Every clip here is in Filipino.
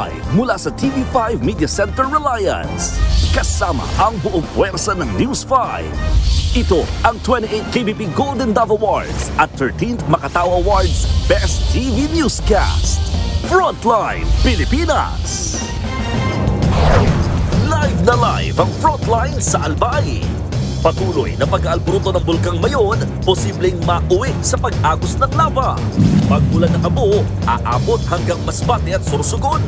Live mula sa TV5 Media Center Reliance. Kasama ang buong puwersa ng News 5. Ito ang 28th KBP Golden Dove Awards at 13th Makatao Awards Best TV Newscast. Frontline Pilipinas! Live na live ang Frontline sa Albay. Patuloy na pag-aalburuto ng Bulkang Mayon, posibleng mauwi sa pag-agos ng lava. Pag-ulan ng Abo, aabot hanggang Masbate at Sorsogon.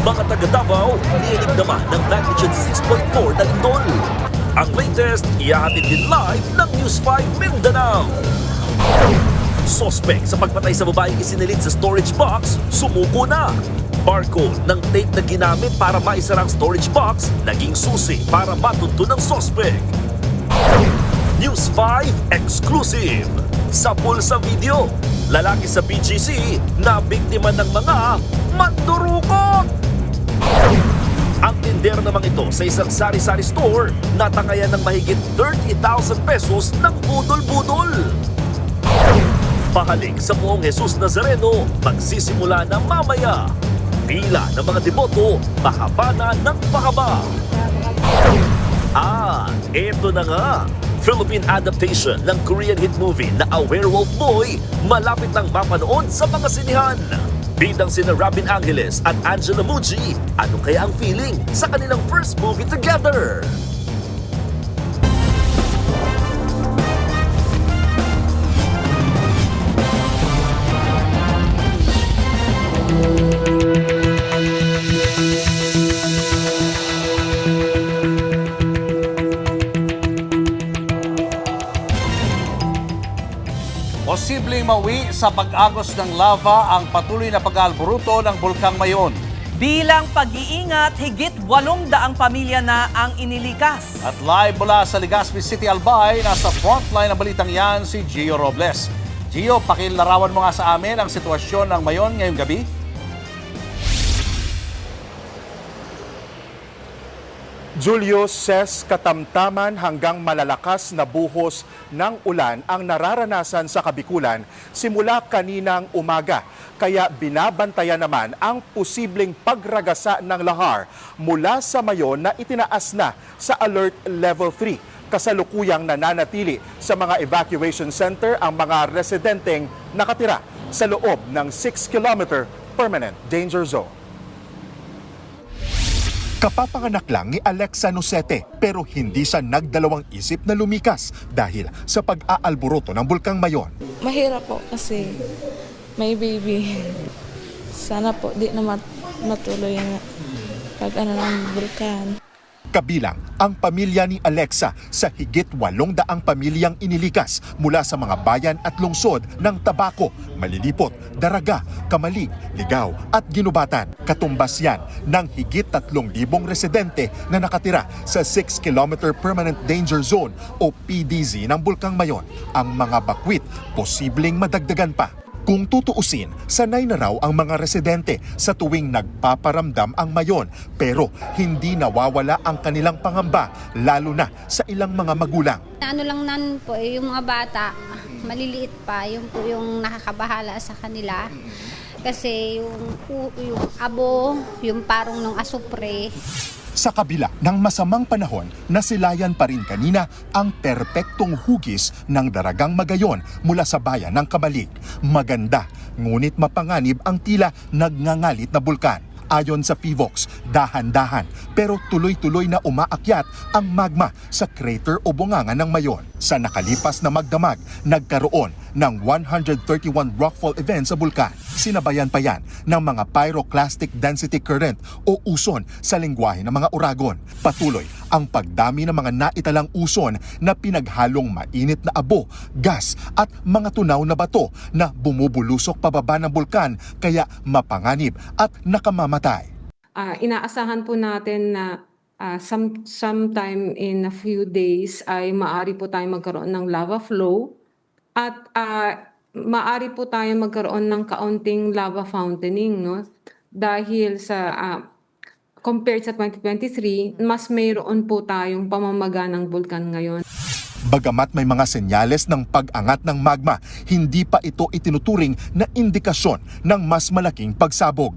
Mga taga Davao, niinig naman ng magnitude 6.4 na lindol. Ang latest, ihahatid din live ng News 5 Mindanao. Sospek sa pagpatay sa babaeng isinilid sa storage box, sumuko na. Barcode ng tape na ginamit para maisara ang storage box, naging susi para matunto ng sospek. News 5 Exclusive. Sa pulsa video, lalaki sa BGC na biktima ng mga mandurukot. Ang tindera namang ito sa isang sari-sari store natangayan ng mahigit 30,000 pesos ng budol-budol. Pahalik sa buong Jesus Nazareno, magsisimula na mamaya. Pila ng mga deboto, mahaba na ng mahaba. Eto na nga. Philippine adaptation ng Korean hit movie na A Werewolf Boy malapit nang mapanood sa mga sinihan. Bidang sina Robin Angeles at Angela Muji, ano kaya ang feeling sa kanilang first movie together? Posibleng mawi sa pag-agos ng lava ang patuloy na pag-aalburuto ng Bulkang Mayon. Bilang pag-iingat, higit 800 pamilya na ang inilikas. At live mula sa Legazpi City, Albay, nasa frontline ng balitang yan si Gio Robles. Gio, pakilarawan mo nga sa amin ang sitwasyon ng Mayon ngayong gabi. Julius says katamtaman hanggang malalakas na buhos ng ulan ang nararanasan sa Kabikulan simula kaninang umaga. Kaya binabantayan naman ang posibleng pagragasa ng lahar mula sa Mayon na itinaas na sa Alert Level 3. Kasalukuyang nananatili sa mga evacuation center ang mga residenteng nakatira sa loob ng 6-kilometer permanent danger zone. Kapapanganak lang ni Alexa Nocete pero hindi siya nagdalawang isip na lumikas dahil sa pag-aalburuto ng Bulkang Mayon. Mahirap po kasi may baby. Sana po di na matuloy ang ng bulkan. Kabilang ang pamilya ni Alexa sa higit 800 pamilyang inilikas mula sa mga bayan at lungsod ng Tabaco, Malilipot, Daraga, Kamalig, Ligao at Ginubatan. Katumbas yan ng higit 3,000 residente na nakatira sa 6-kilometer permanent danger zone o PDZ ng Bulkang Mayon. Ang mga bakwit posibleng madagdagan pa. Kung tutuusin, sanay na raw ang mga residente sa tuwing nagpaparamdam ang Mayon pero hindi nawawala ang kanilang pangamba lalo na sa ilang mga magulang. Ano lang nan po, yung mga bata, maliliit pa, yung po yung nakakabahala sa kanila. Kasi yung abo, yung parong ng asupre. Sa kabila ng masamang panahon, nasilayan pa rin kanina ang perpektong hugis ng Daragang Magayon mula sa bayan ng Kamalig. Maganda, ngunit mapanganib ang tila nagngangalit na bulkan. Ayon sa PHIVOLCS, dahan-dahan pero tuloy-tuloy na umaakyat ang magma sa crater o bunganga ng Mayon. Sa nakalipas na magdamag, nagkaroon ng 131 rockfall events sa bulkan. Sinabayan pa yan ng mga pyroclastic density current o uson sa lengguwahe ng mga uragon. Patuloy ang pagdami ng mga naitalang uson na pinaghalong mainit na abo, gas at mga tunaw na bato na bumubulusok pababa ng bulkan kaya mapanganib at nakamamatay. Inaasahan po natin na sometime in a few days ay maaari po tayo magkaroon ng lava flow at maaari po tayo magkaroon ng kaunting lava fountaining, no? Dahil sa compared sa 2023, mas mayroon po tayong pamamaga ng bulkan ngayon. Bagamat may mga senyales ng pag-angat ng magma, hindi pa ito itinuturing na indikasyon ng mas malaking pagsabog.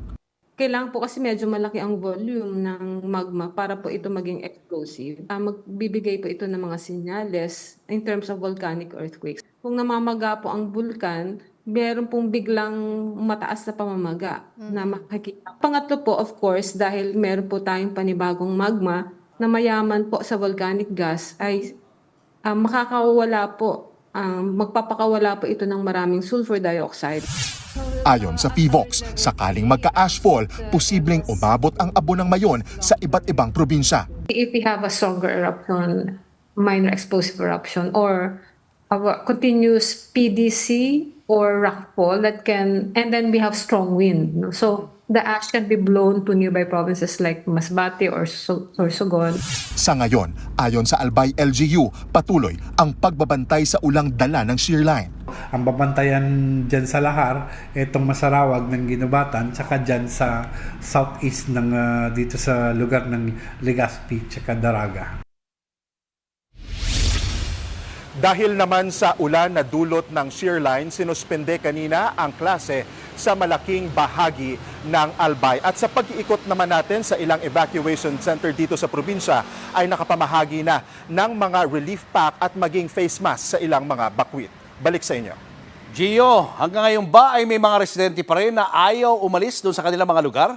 Kailangan po kasi medyo malaki ang volume ng magma para po ito maging explosive. Magbibigay po ito ng mga senyales in terms of volcanic earthquakes. Kung namamaga po ang bulkan, meron pong biglang mataas na pamamaga na makikita. Pangatlo po, of course, dahil meron po tayong panibagong magma na mayaman po sa volcanic gas, ay magpapakawala po ito ng maraming sulfur dioxide. Ayon sa PHIVOLCS, sakaling magka-ashfall, posibleng umabot ang abo ng Mayon sa iba't ibang probinsya. If we have a stronger eruption, minor explosive eruption, or a continuous PDC or rockfall and then we have strong wind. No? So the ash can be blown to nearby provinces like Masbate or Sorsogon. Sa ngayon, ayon sa Albay LGU, patuloy ang pagbabantay sa ulang dala ng shear line. Ang babantayan dyan sa Lahar, itong Masarawag ng Ginubatan, tsaka dyan sa southeast ng dito sa lugar ng Legazpi, tsaka Daraga. Dahil naman sa ulan na dulot ng shear line, sinuspende kanina ang klase sa malaking bahagi ng Albay. At sa pag-iikot naman natin sa ilang evacuation center dito sa probinsya, ay nakapamahagi na ng mga relief pack at maging face mask sa ilang mga bakwit. Balik sa inyo. Gio, hanggang ngayon ba ay may mga residente pa rin na ayaw umalis doon sa kanilang mga lugar?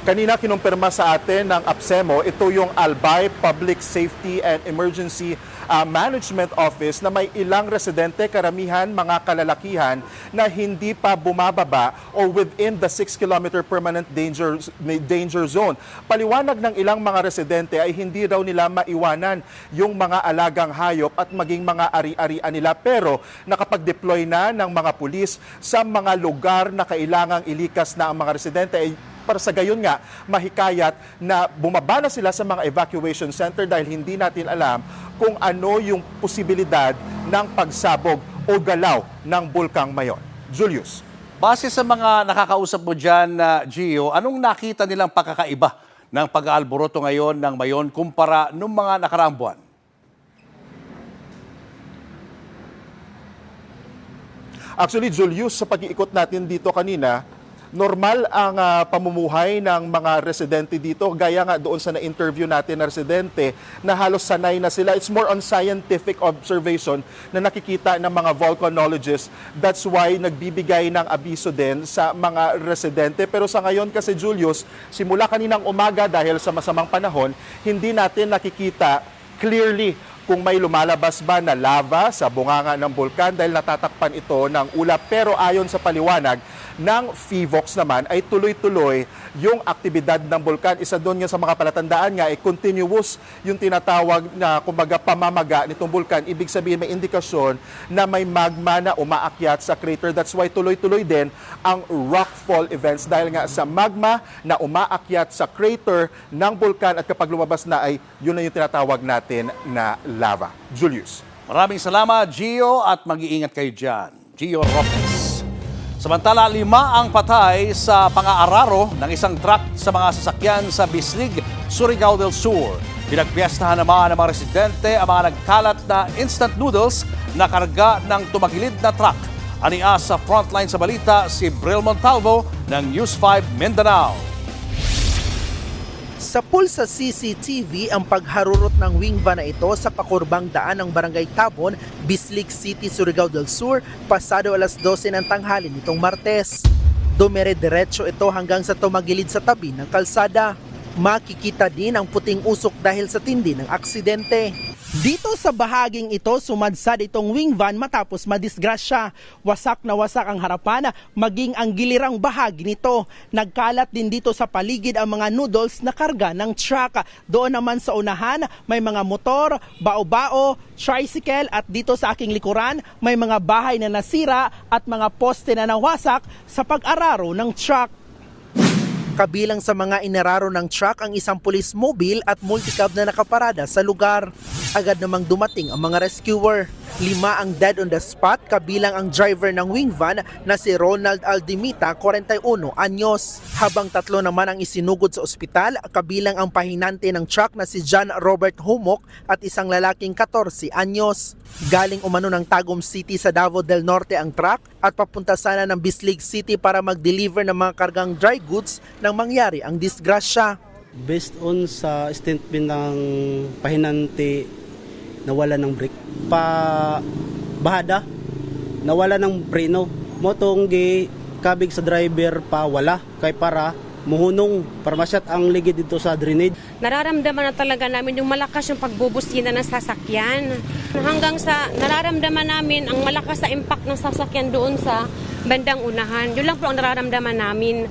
Kanina kinumpirma sa atin ng APSEMO, ito yung Albay Public Safety and Emergency Management Office na may ilang residente, karamihan mga kalalakihan na hindi pa bumababa o within the 6-kilometer permanent danger zone. Paliwanag ng ilang mga residente ay hindi raw nila maiwanan yung mga alagang hayop at maging mga ari-arian nila, pero nakapag-deploy na ng mga pulis sa mga lugar na kailangang ilikas na ang mga residente ay para sa gayon nga, mahikayat na bumaba na sila sa mga evacuation center dahil hindi natin alam kung ano yung posibilidad ng pagsabog o galaw ng bulkang Mayon. Julius. Base sa mga nakakausap mo dyan, Gio, anong nakita nilang pagkakaiba ng pag-aalboroto ngayon ng Mayon kumpara nung mga nakaraang buwan? Actually, Julius, sa pag-iikot natin dito kanina, normal ang pamumuhay ng mga residente dito. Gaya nga doon sa na-interview natin na residente na halos sanay na sila. It's more on scientific observation na nakikita ng mga volcanologists. That's why nagbibigay ng abiso din sa mga residente. Pero sa ngayon kasi, Julius, simula kaninang umaga dahil sa masamang panahon, hindi natin nakikita clearly kung may lumalabas ba na lava sa bunganga ng bulkan dahil natatakpan ito ng ulap. Pero ayon sa paliwanag ng PHIVOLCS naman ay tuloy-tuloy yung aktibidad ng bulkan. Isa doon nga sa mga palatandaan nga ay continuous yung tinatawag na kumbaga pamamaga nitong bulkan. Ibig sabihin may indikasyon na may magma na umaakyat sa crater. That's why tuloy-tuloy din ang rockfall events dahil nga sa magma na umaakyat sa crater ng bulkan at kapag lumabas na ay yun na yung tinatawag natin na lava. Julius. Maraming salamat, Gio, at mag-iingat kayo dyan. Gio Robles. Samantala, 5 ang patay sa pang-aararo ng isang truck sa mga sasakyan sa Bislig, Surigao del Sur. Pinagpiestahan naman ng mga residente ang mga nagkalat na instant noodles na karga ng tumagilid na truck. Ania sa frontline sa balita si Bril Montalvo ng News 5 Mindanao. Sa pulsa CCTV ang pagharurot ng wing van na ito sa pakurbang daan ng Barangay Tabon, Bislig City, Surigao del Sur, pasado alas 12 ng tanghali nitong Martes. Dumire-diretso ito hanggang sa tumagilid sa tabi ng kalsada. Makikita din ang puting usok dahil sa tindi ng aksidente. Dito sa bahaging ito, sumadsad itong wing van matapos madisgrasya. Wasak na wasak ang harapan, maging ang gilirang bahagi nito. Nagkalat din dito sa paligid ang mga noodles na karga ng truck. Doon naman sa unahan, may mga motor, bao-bao, tricycle at dito sa aking likuran, may mga bahay na nasira at mga poste na nawasak sa pag-araro ng truck. Kabilang sa mga inararo ng truck ang isang police mobile at multicab na nakaparada sa lugar. Agad namang dumating ang mga rescuer. 5 ang dead on the spot, kabilang ang driver ng wing van na si Ronald Aldimita, 41 anyos. Habang 3 naman ang isinugod sa ospital, kabilang ang pahinante ng truck na si John Robert Humok at isang lalaking 14 anyos. Galing umano ng Tagum City sa Davao del Norte ang truck at papunta sana ng Bislig City para mag-deliver ng mga kargang dry goods nang mangyari ang disgrasya. Based on sa statement ng pahinante, nawala ng brake. Bahada, nawala ng preno. Motong kabig sa driver pa wala. Kay para muhunong parmasyat ang ligid dito sa drainage. Nararamdaman na talaga namin yung malakas yung pagbubusina ng sasakyan. Hanggang sa nararamdaman namin ang malakas na impact ng sasakyan doon sa bandang unahan. Yun lang po ang nararamdaman namin.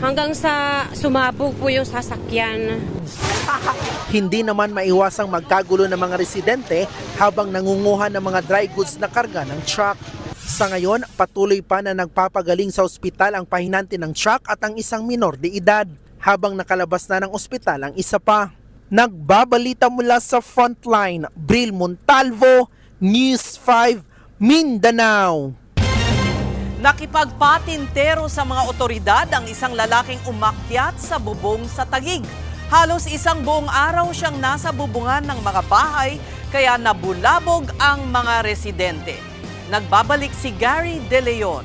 Hanggang sa sumabog po yung sasakyan. Hindi naman maiwasang magkagulo ng mga residente habang nangunguha ng mga dry goods na karga ng truck. Sa ngayon, patuloy pa na nagpapagaling sa ospital ang pahinante ng truck at ang isang minor de edad, habang nakalabas na ng ospital ang isa pa. Nagbabalita mula sa Frontline, Bril Montalvo, News 5, Mindanao. Nakipagpatintero sa mga otoridad ang isang lalaking umakyat sa bubong sa Taguig. Halos isang buong araw siyang nasa bubungan ng mga bahay kaya nabulabog ang mga residente. Nagbabalik si Gary De Leon.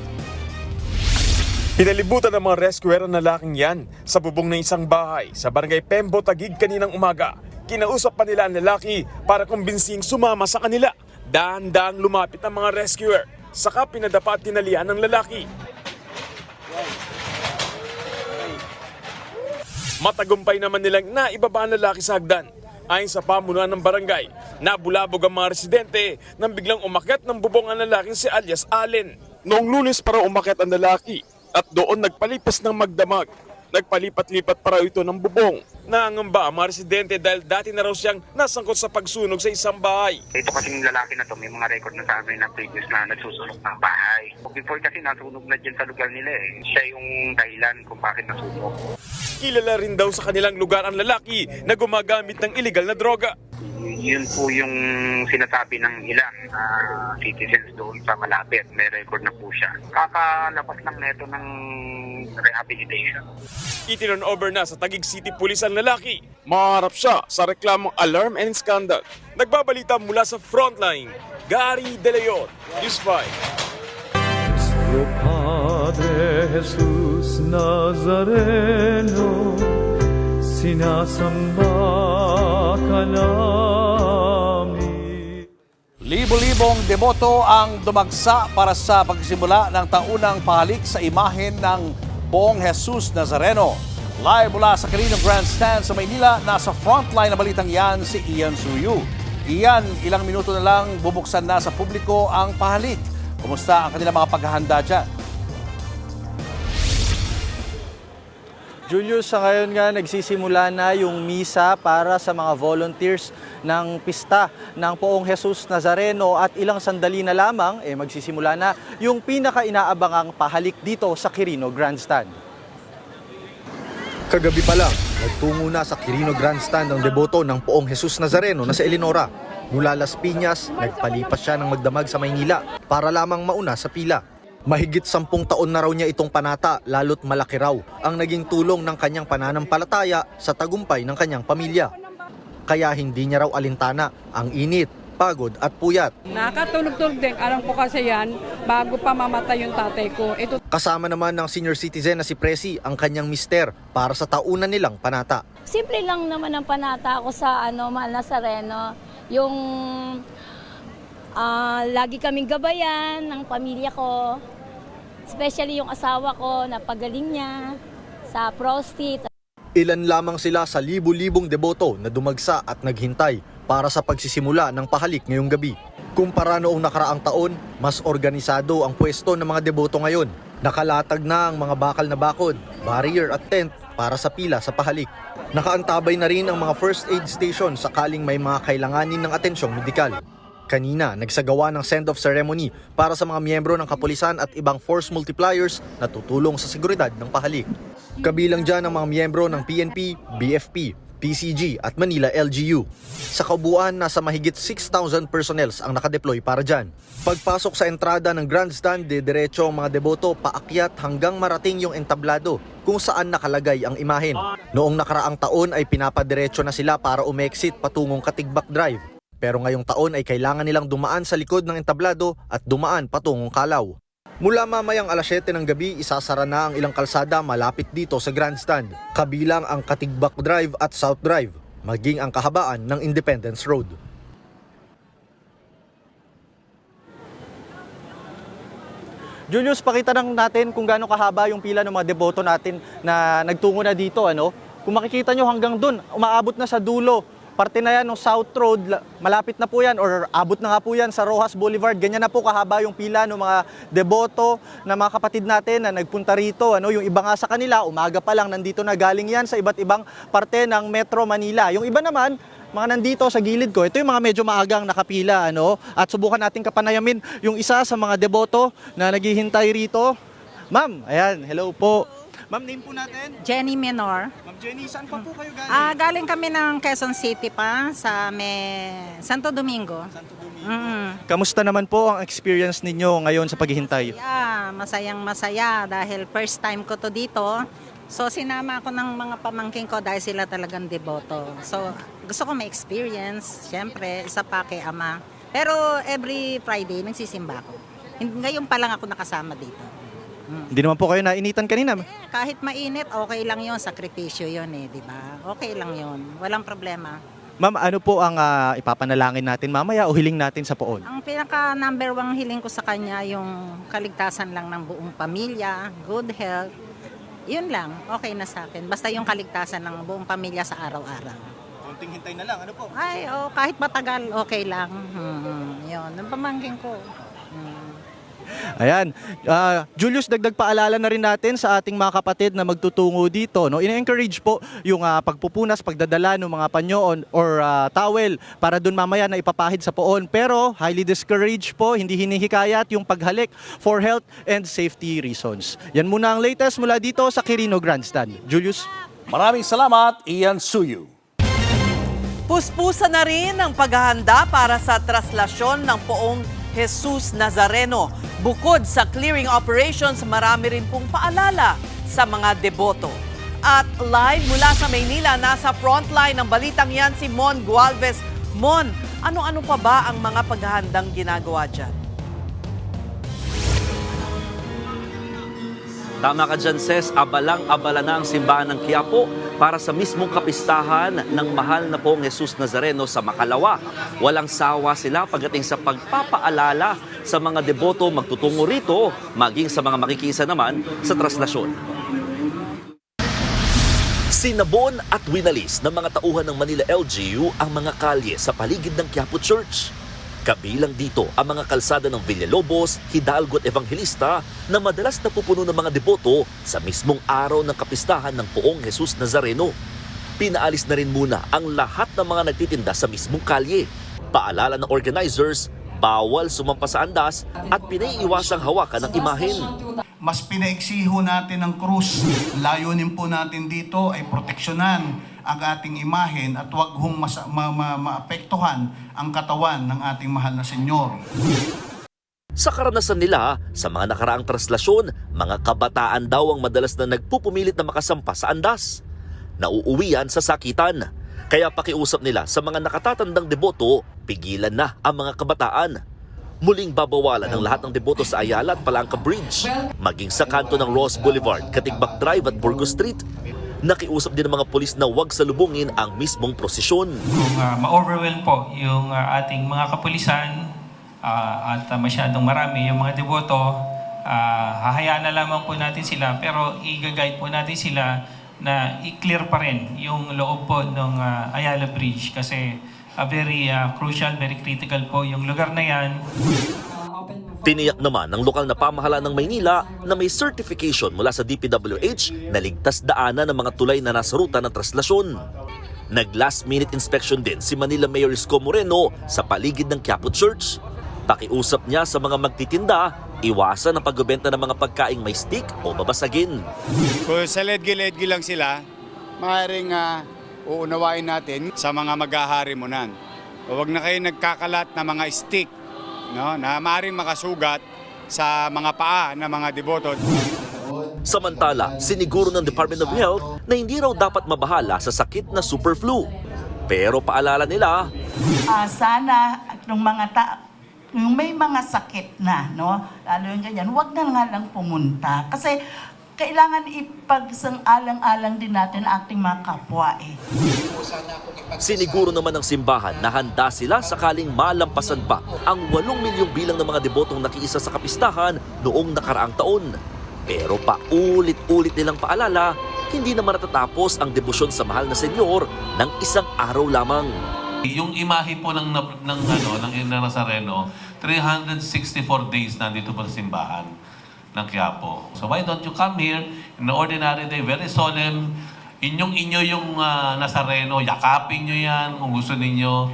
Pinalibutan ng mga rescuer ang lalaking yan sa bubong ng isang bahay sa barangay Pembo, Taguig kaninang umaga. Kinausap pa nila ang lalaki para kumbinsing sumama sa kanila. Dahan-dahang lumapit ang mga rescuer. Saka pinadapa at tinalian ng lalaki. Matagumpay naman nilang naibaba ang lalaki sa hagdan. Ayon sa pamunuan ng barangay, nabulabog ang mga residente nang biglang umakyat ng bubong ang lalaking si alias Allen. Noong Lunes para umakyat ang lalaki at doon nagpalipas ng magdamag. Nagpalipat-lipat para ito ng bubong. Naangamba ang mga residente dahil dati na raw siyang nasangkot sa pagsunog sa isang bahay. Ito kasing lalaki na to, may mga record na sa amin na previous na nagsusunog ng bahay. Before kasi nasunog na dyan sa lugar nila eh. Siya yung dahilan kung bakit nasunog. Kilala rin daw sa kanilang lugar ang lalaki na gumagamit ng illegal na droga. Yun po yung sinasabi ng ilang citizens doon sa malapit. May record na po siya. Kakalabas lang neto ng rehabilitation. Itinurn over na sa Taguig City Police ang lalaki. Maharap siya sa reklamong alarm and scandal. Nagbabalita mula sa Frontline, Gary De Leon, News 5. Nuestro Padre Jesús Nazareno, sinasamba ka namin. Libo-libong deboto ang dumagsa para sa pagsisimula ng taunang pahalik sa imahen ng Poong Jesus Nazareno. Live mula sa Quirino Grandstand sa Maynila, nasa frontline na balitang yan si Ian Suyu. Ian, ilang minuto na lang bubuksan na sa publiko ang pahalik. Kumusta ang kanilang mga paghahanda dyan? Julius, sa ngayon nga nagsisimula na yung misa para sa mga volunteers ng pista ng Poong Jesus Nazareno at ilang sandali na lamang magsisimula na yung pinaka-inaabangang pahalik dito sa Quirino Grandstand. Kagabi pa lang, nagtungo na sa Quirino Grandstand ang deboto ng Poong Jesus Nazareno na si Eleonora. Mula Las Piñas, nagpalipas siya ng magdamag sa Maynila para lamang mauna sa pila. Mahigit 10 taon na raw niya itong panata, lalo't malaki raw ang naging tulong ng kanyang pananampalataya sa tagumpay ng kanyang pamilya. Kaya hindi niya raw alintana ang init, pagod at puyat. Nakatulog-tulog din, alam ko kasi yan, bago pa mamatay yung tatay ko. Kasama naman ng senior citizen na si Presi ang kanyang mister para sa taunan nilang panata. Simple lang naman ang panata ko sa Mahal Nazareno. Yung lagi kaming gabayan ng pamilya ko, especially yung asawa ko na pagaling niya sa prostate. Ilan lamang sila sa libu-libong deboto na dumagsa at naghintay para sa pagsisimula ng pahalik ngayong gabi. Kumpara noong nakaraang taon, mas organisado ang pwesto ng mga deboto ngayon. Nakalatag na ang mga bakal na bakod, barrier at tent para sa pila sa pahalik. Nakaantabay na rin ang mga first aid station sakaling may mga kailanganin ng atensyong medikal. Kanina, nagsagawa ng send-off ceremony para sa mga miyembro ng kapulisan at ibang force multipliers na tutulong sa seguridad ng pahalik. Kabilang dyan ang mga miyembro ng PNP, BFP, PCG at Manila LGU. Sa kabuuan, nasa mahigit 6,000 personnels ang nakadeploy para dyan. Pagpasok sa entrada ng grandstand, diretso ang mga deboto paakyat hanggang marating yung entablado kung saan nakalagay ang imahen. Noong nakaraang taon ay pinapadiretso na sila para umexit patungong Katigbak Drive. Pero ngayong taon ay kailangan nilang dumaan sa likod ng entablado at dumaan patungong Kalaw. Mula mamayang alas 7 ng gabi, isasara na ang ilang kalsada malapit dito sa grandstand, kabilang ang Katigbak Drive at South Drive, maging ang kahabaan ng Independence Road. Julius, pakita lang natin kung gaano kahaba yung pila ng mga deboto natin na nagtungo na dito. Kung makikita nyo hanggang dun, umaabot na sa dulo. Parte na yan ng South Road, malapit na po yan or abot na nga po yan sa Rojas Boulevard. Ganyan na po kahaba yung pila ng mga deboto na mga kapatid natin na nagpunta rito. Yung iba nga sa kanila, umaga pa lang nandito na, galing yan sa iba't ibang parte ng Metro Manila. Yung iba naman, mga nandito sa gilid ko, ito yung mga medyo maagang nakapila. At subukan natin kapanayamin yung isa sa mga deboto na naghihintay rito. Ma'am, ayan, hello po. Ma'am, name po natin? Jenny Menor. Ma'am Jenny, saan pa po kayo galing? Galing kami ng Quezon City pa sa Santo Domingo. Santo Domingo. Kamusta naman po ang experience ninyo ngayon sa paghihintay? Masayang masaya dahil first time ko to dito. So sinama ako ng mga pamangkin ko dahil sila talagang deboto. So gusto ko ma-experience, syempre, isa pa kay Ama. Pero every Friday nagsisimba ako. Ngayon pa lang ako nakasama dito. Hindi naman po kayo nainitan kanina. Kahit mainit, okay lang yon, sakripisyo yon di ba? Okay lang yon, walang problema. Ma'am, ano po ang ipapanalangin natin mamaya o hiling natin sa poon? Ang pinaka number 1 hiling ko sa kanya, yung kaligtasan lang ng buong pamilya, good health, yun lang, okay na sa akin. Basta yung kaligtasan ng buong pamilya sa araw-araw. Konting hintay na lang, ano po? Kahit matagal, okay lang. Yun, ang pamangkin ko. Ayan. Julius, dagdag paalala na rin natin sa ating mga kapatid na magtutungo dito. Ina-encourage po yung pagpupunas, pagdadala ng mga panyo or towel para dun mamaya na ipapahid sa poon. Pero highly discouraged po, hindi hinihikayat yung paghalik for health and safety reasons. Yan muna ang latest mula dito sa Quirino Grandstand. Julius? Maraming salamat, Ian Suyu. Puspusa na rin ang paghahanda para sa traslasyon ng Poong Jesus Nazareno. Bukod sa clearing operations, marami rin pong paalala sa mga deboto. At live mula sa Maynila, nasa frontline ng balitang yan si Mon Gualvez. Mon, ano-ano pa ba ang mga paghahandang ginagawa dyan? Tama ka dyan, Ses. Abalang-abala na ang simbahan ng Quiapo para sa mismong kapistahan ng mahal na Poong Jesus Nazareno sa Makalawa. Walang sawa sila pagdating sa pagpapaalala sa mga deboto magtutungo rito, maging sa mga makikisa naman sa traslasyon. Sinabon at winalis ng mga tauhan ng Manila LGU ang mga kalye sa paligid ng Quiapo Church. Kabilang dito ang mga kalsada ng Villalobos, Hidalgo at Evangelista na madalas napupuno ng mga deboto sa mismong araw ng kapistahan ng Poong Jesus Nazareno. Pinaalis na rin muna ang lahat ng mga nagtitinda sa mismong kalye. Paalala ng organizers, bawal sumampa sa andas at pinaiiwasang hawakan ng imahen. Mas pinaiksiho natin ang krus. Layunin po natin dito ay proteksyonan ang ating imahen at huwag hong maapektuhan ang katawan ng ating mahal na Senyor. Sa karanasan nila, sa mga nakaraang traslasyon, mga kabataan daw ang madalas na nagpupumilit na makasampa sa andas. Nauuwian sa sakitan. Kaya pakiusap nila sa mga nakatatandang deboto, pigilan na ang mga kabataan. Muling babawalan ang lahat ng deboto sa Ayala at Palangka Bridge, maging sa kanto ng Ross Boulevard, Katigbak Drive at Burgos Street. Nakiusap din ng mga pulis na huwag salubungin ang mismong prosesyon. Kung ma-overwhelm po yung ating mga kapulisan at masyadong marami yung mga deboto, hahayaan na lamang po natin sila, pero i-guide po natin sila na i-clear pa rin yung loob po ng Ayala Bridge kasi very crucial, very critical po yung lugar na yan. Tiniyak naman ng lokal na pamahalaan ng Maynila na may certification mula sa DPWH na ligtas daanan ng mga tulay na nasa ruta ng traslasyon. Nag-last-minute inspection din si Manila Mayor Isko Moreno sa paligid ng Quiapo Church. Pakiusap niya sa mga magtitinda, iwasan ang pagbebenta ng mga pagkaing may stick o babasagin. Kung sa ledgi-ledgi lang sila, maaaring uunawain natin sa mga maghaharimunan. Huwag na kayo nagkakalat na mga stick, no, na maaaring makasugat sa mga paa ng mga deboto. Samantala, siniguro ng Department of Health na hindi raw dapat mabahala sa sakit na super flu. Pero paalala nila, sana yung may mga sakit na, no, lalo yung ganyan, huwag na nga lang pumunta. Kasi kailangan ipagsang-alang-alang din natin ang ating mga kapwa siniguro naman ng simbahan na handa sila sakaling malampasan pa ang 8 milyong bilang ng mga debotong nakiisa sa kapistahan noong nakaraang taon. Pero paulit-ulit nilang paalala, hindi naman natatapos ang debosyon sa mahal na senyor ng isang araw lamang. Yung imahe po ng Nazareno, 364 days nandito po sa simbahan ng Quiapo. So why don't you come here in an ordinary day, very solemn, inyo yung Nazareno, yakapin nyo yan kung gusto ninyo.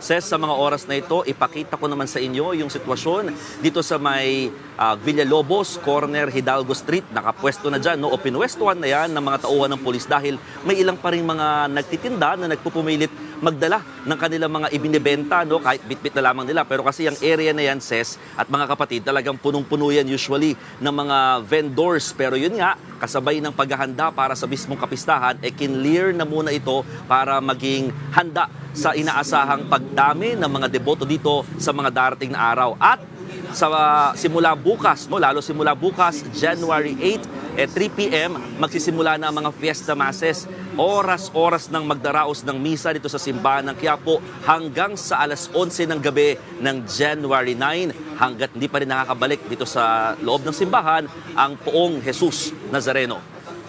Ses, sa mga oras na ito, ipakita ko naman sa inyo yung sitwasyon dito sa may Villalobos, corner Hidalgo Street. Nakapwesto na dyan, no? O pinwestuhan na yan ng mga tauhan ng pulis dahil may ilang pa rin mga nagtitinda na nagpupumilit magdala ng kanilang mga ibinibenta, no? Kahit bit-bit na lamang nila. Pero kasi yung area na yan, Ses, at mga kapatid, talagang punong-puno yan usually ng mga vendors. Pero yun nga, kasabay ng paghahanda para sa mismong kapistahan, kinlear na muna ito para maging handa sa inaasahang pagdami ng mga deboto dito sa mga darating na araw. At sa simula bukas, no, lalo simula bukas, January 8, 3 p.m, magsisimula na ang mga fiesta masses. Oras-oras ng magdaraos ng misa dito sa simbahan ng Quiapo hanggang sa alas 11 ng gabi ng January 9 hanggat hindi pa rin nakakabalik dito sa loob ng simbahan ang Poong Jesus Nazareno.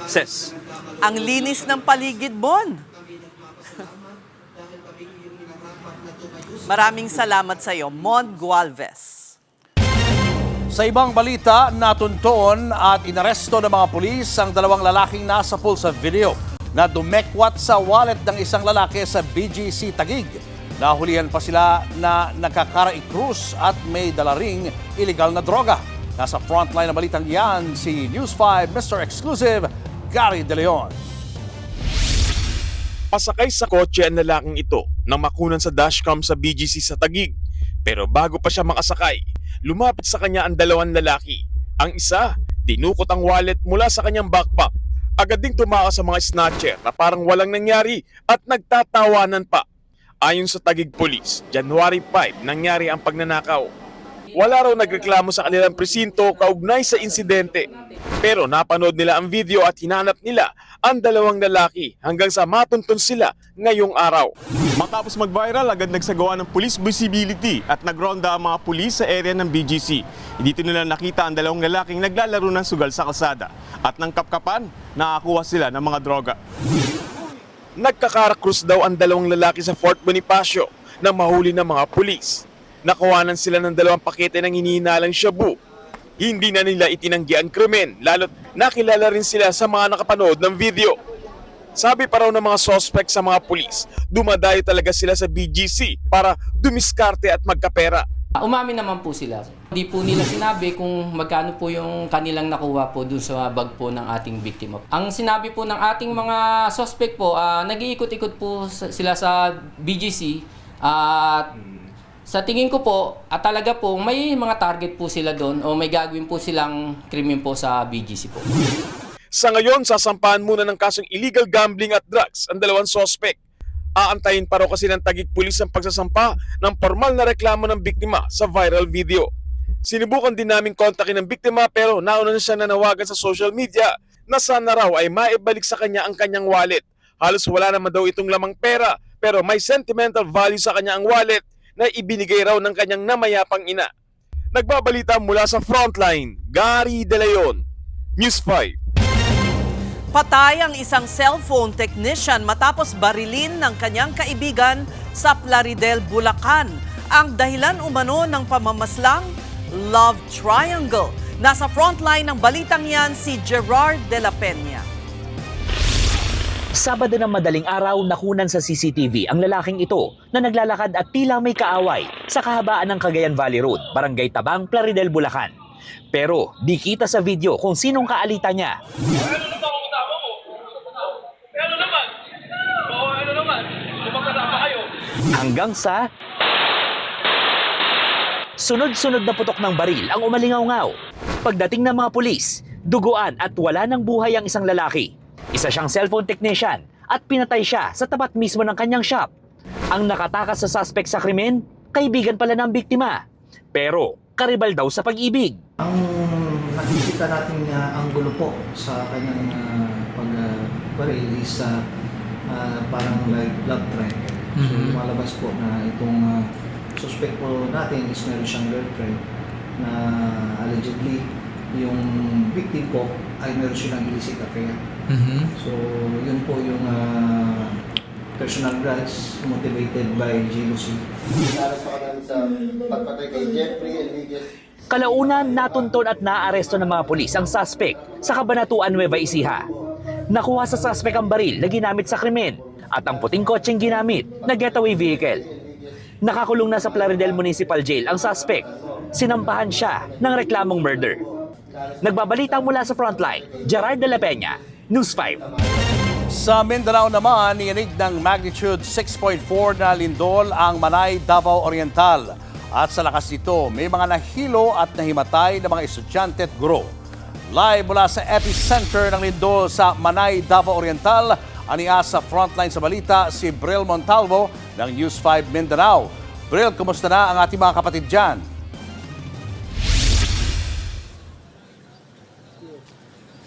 Ses. Ang linis ng paligid, Bon. Maraming salamat sa iyo, Mon Gualvez. Sa ibang balita, natunton at inaresto ng mga pulis ang 2 lalaking nasa pool sa video na dumekwat sa wallet ng isang lalaki sa BGC Taguig. Nahulihan pa sila na nakakara-i-cruise at may dala ring illegal na droga. Nasa frontline na balitang yan si News 5 Mr. Exclusive, Gary De Leon. Pasakay sa kotse ang lalaking ito nang makunan sa dashcam sa BGC sa Taguig. Pero bago pa siya makasakay, lumapit sa kanya ang 2 lalaki. Ang isa, dinukot ang wallet mula sa kanyang backpack. Agad ding tumakas sa mga snatcher na parang walang nangyari at nagtatawanan pa. Ayon sa Taguig Police, January 5 nangyari ang pagnanakaw. Wala raw nagreklamo sa kanilang presinto kaugnay sa insidente. Pero napanood nila ang video at hinanap nila ang 2 lalaki hanggang sa matuntun sila ngayong araw. Matapos mag-viral, agad nagsagawa ng police visibility at nagronda ang mga pulis sa area ng BGC. Dito nila nakita ang 2 lalaking naglalaro ng sugal sa kalsada at ng kapkapan, nakakuha sila ng mga droga. Nagkakarakrus daw ang 2 lalaki sa Fort Bonifacio na mahuli ng mga pulis. Nakuhanan sila ng 2 pakete ng hinihinalang shabu. Hindi na nila itinanggi ang krimen, lalo't nakilala rin sila sa mga nakapanood ng video. Sabi pa raw ng mga suspect sa mga pulis, dumadayo talaga sila sa BGC para dumiskarte at magkapera. Umamin naman po sila. Hindi po nila sinabi kung magkano po yung kanilang nakuha po dun sa bag po ng ating biktima. Ang sinabi po ng ating mga suspect po, nag-iikot-ikot po sila sa BGC at sa tingin ko po, talaga po may mga target po sila doon o may gagawin po silang krimen po sa BGC po. Sa ngayon, sasampahan muna ng kasong illegal gambling at drugs ang 2 suspect. Aantayin pa raw kasi ng Taguig Police ang pagsasampa ng formal na reklamo ng biktima sa viral video. Sinubukan din namin kontakin ng biktima pero nauna na siya nanawagan sa social media na sana raw ay maibalik sa kanya ang kanyang wallet. Halos wala naman daw itong lamang pera pero may sentimental value sa kanya ang wallet na ibinigay raw ng kanyang namayapang ina. Nagbabalita mula sa Frontline, Gary De Leon, News 5. Patay ang isang cellphone technician matapos barilin ng kanyang kaibigan sa Plaridel, Bulacan. Ang dahilan umano ng pamamaslang love triangle. Nasa frontline ng balitang yan si Gerard de la Peña. Sabado ng madaling araw, nakunan sa CCTV ang lalaking ito na naglalakad at tila may kaaway sa kahabaan ng Cagayan Valley Road, Barangay Tabang, Plaridel, Bulacan. Pero di kita sa video kung sinong kaalita niya. Hanggang sa sunod-sunod na putok ng baril ang umalingaw-ngaw. Pagdating ng mga pulis, duguan at wala ng buhay ang isang lalaki. Isa siyang cellphone technician at pinatay siya sa tapat mismo ng kanyang shop. Ang nakatakas sa suspect sa krimen, kaibigan pala ng biktima. Pero karibal daw sa pag-ibig. Ang nakikita natin anggulo po sa kanyang pag-baril is parang like love triangle. So lumalabas po na itong suspect po natin is meron siyang girlfriend na allegedly yung victim po ay meron silang illicit affair. So yun po yung personal grudge motivated by jealousy. Sa pagpatay kay Jeffrey Enriquez. Kalaunan, natunton at naaresto ng mga pulis ang suspect sa Cabanatuan, Nueva Ecija. Nakuha sa suspect ang baril na ginamit sa krimen at ang puting kotseng ginamit na getaway vehicle. Nakakulong na sa Plaridel Municipal Jail ang suspect. Sinampahan siya ng reklamong murder. Nagbabalita mula sa frontline, Gerard de la Peña, News 5. Sa Mindanao naman, niyanig ng magnitude 6.4 na lindol ang Manay, Davao Oriental. At sa lakas nito, may mga nahilo at nahimatay na mga estudyante at guro. Live mula sa epicenter ng lindol sa Manay, Davao Oriental, aniya sa frontline sa balita si Bril Montalvo ng News 5 Mindanao. Bril, kumusta na ang ating mga kapatid dyan?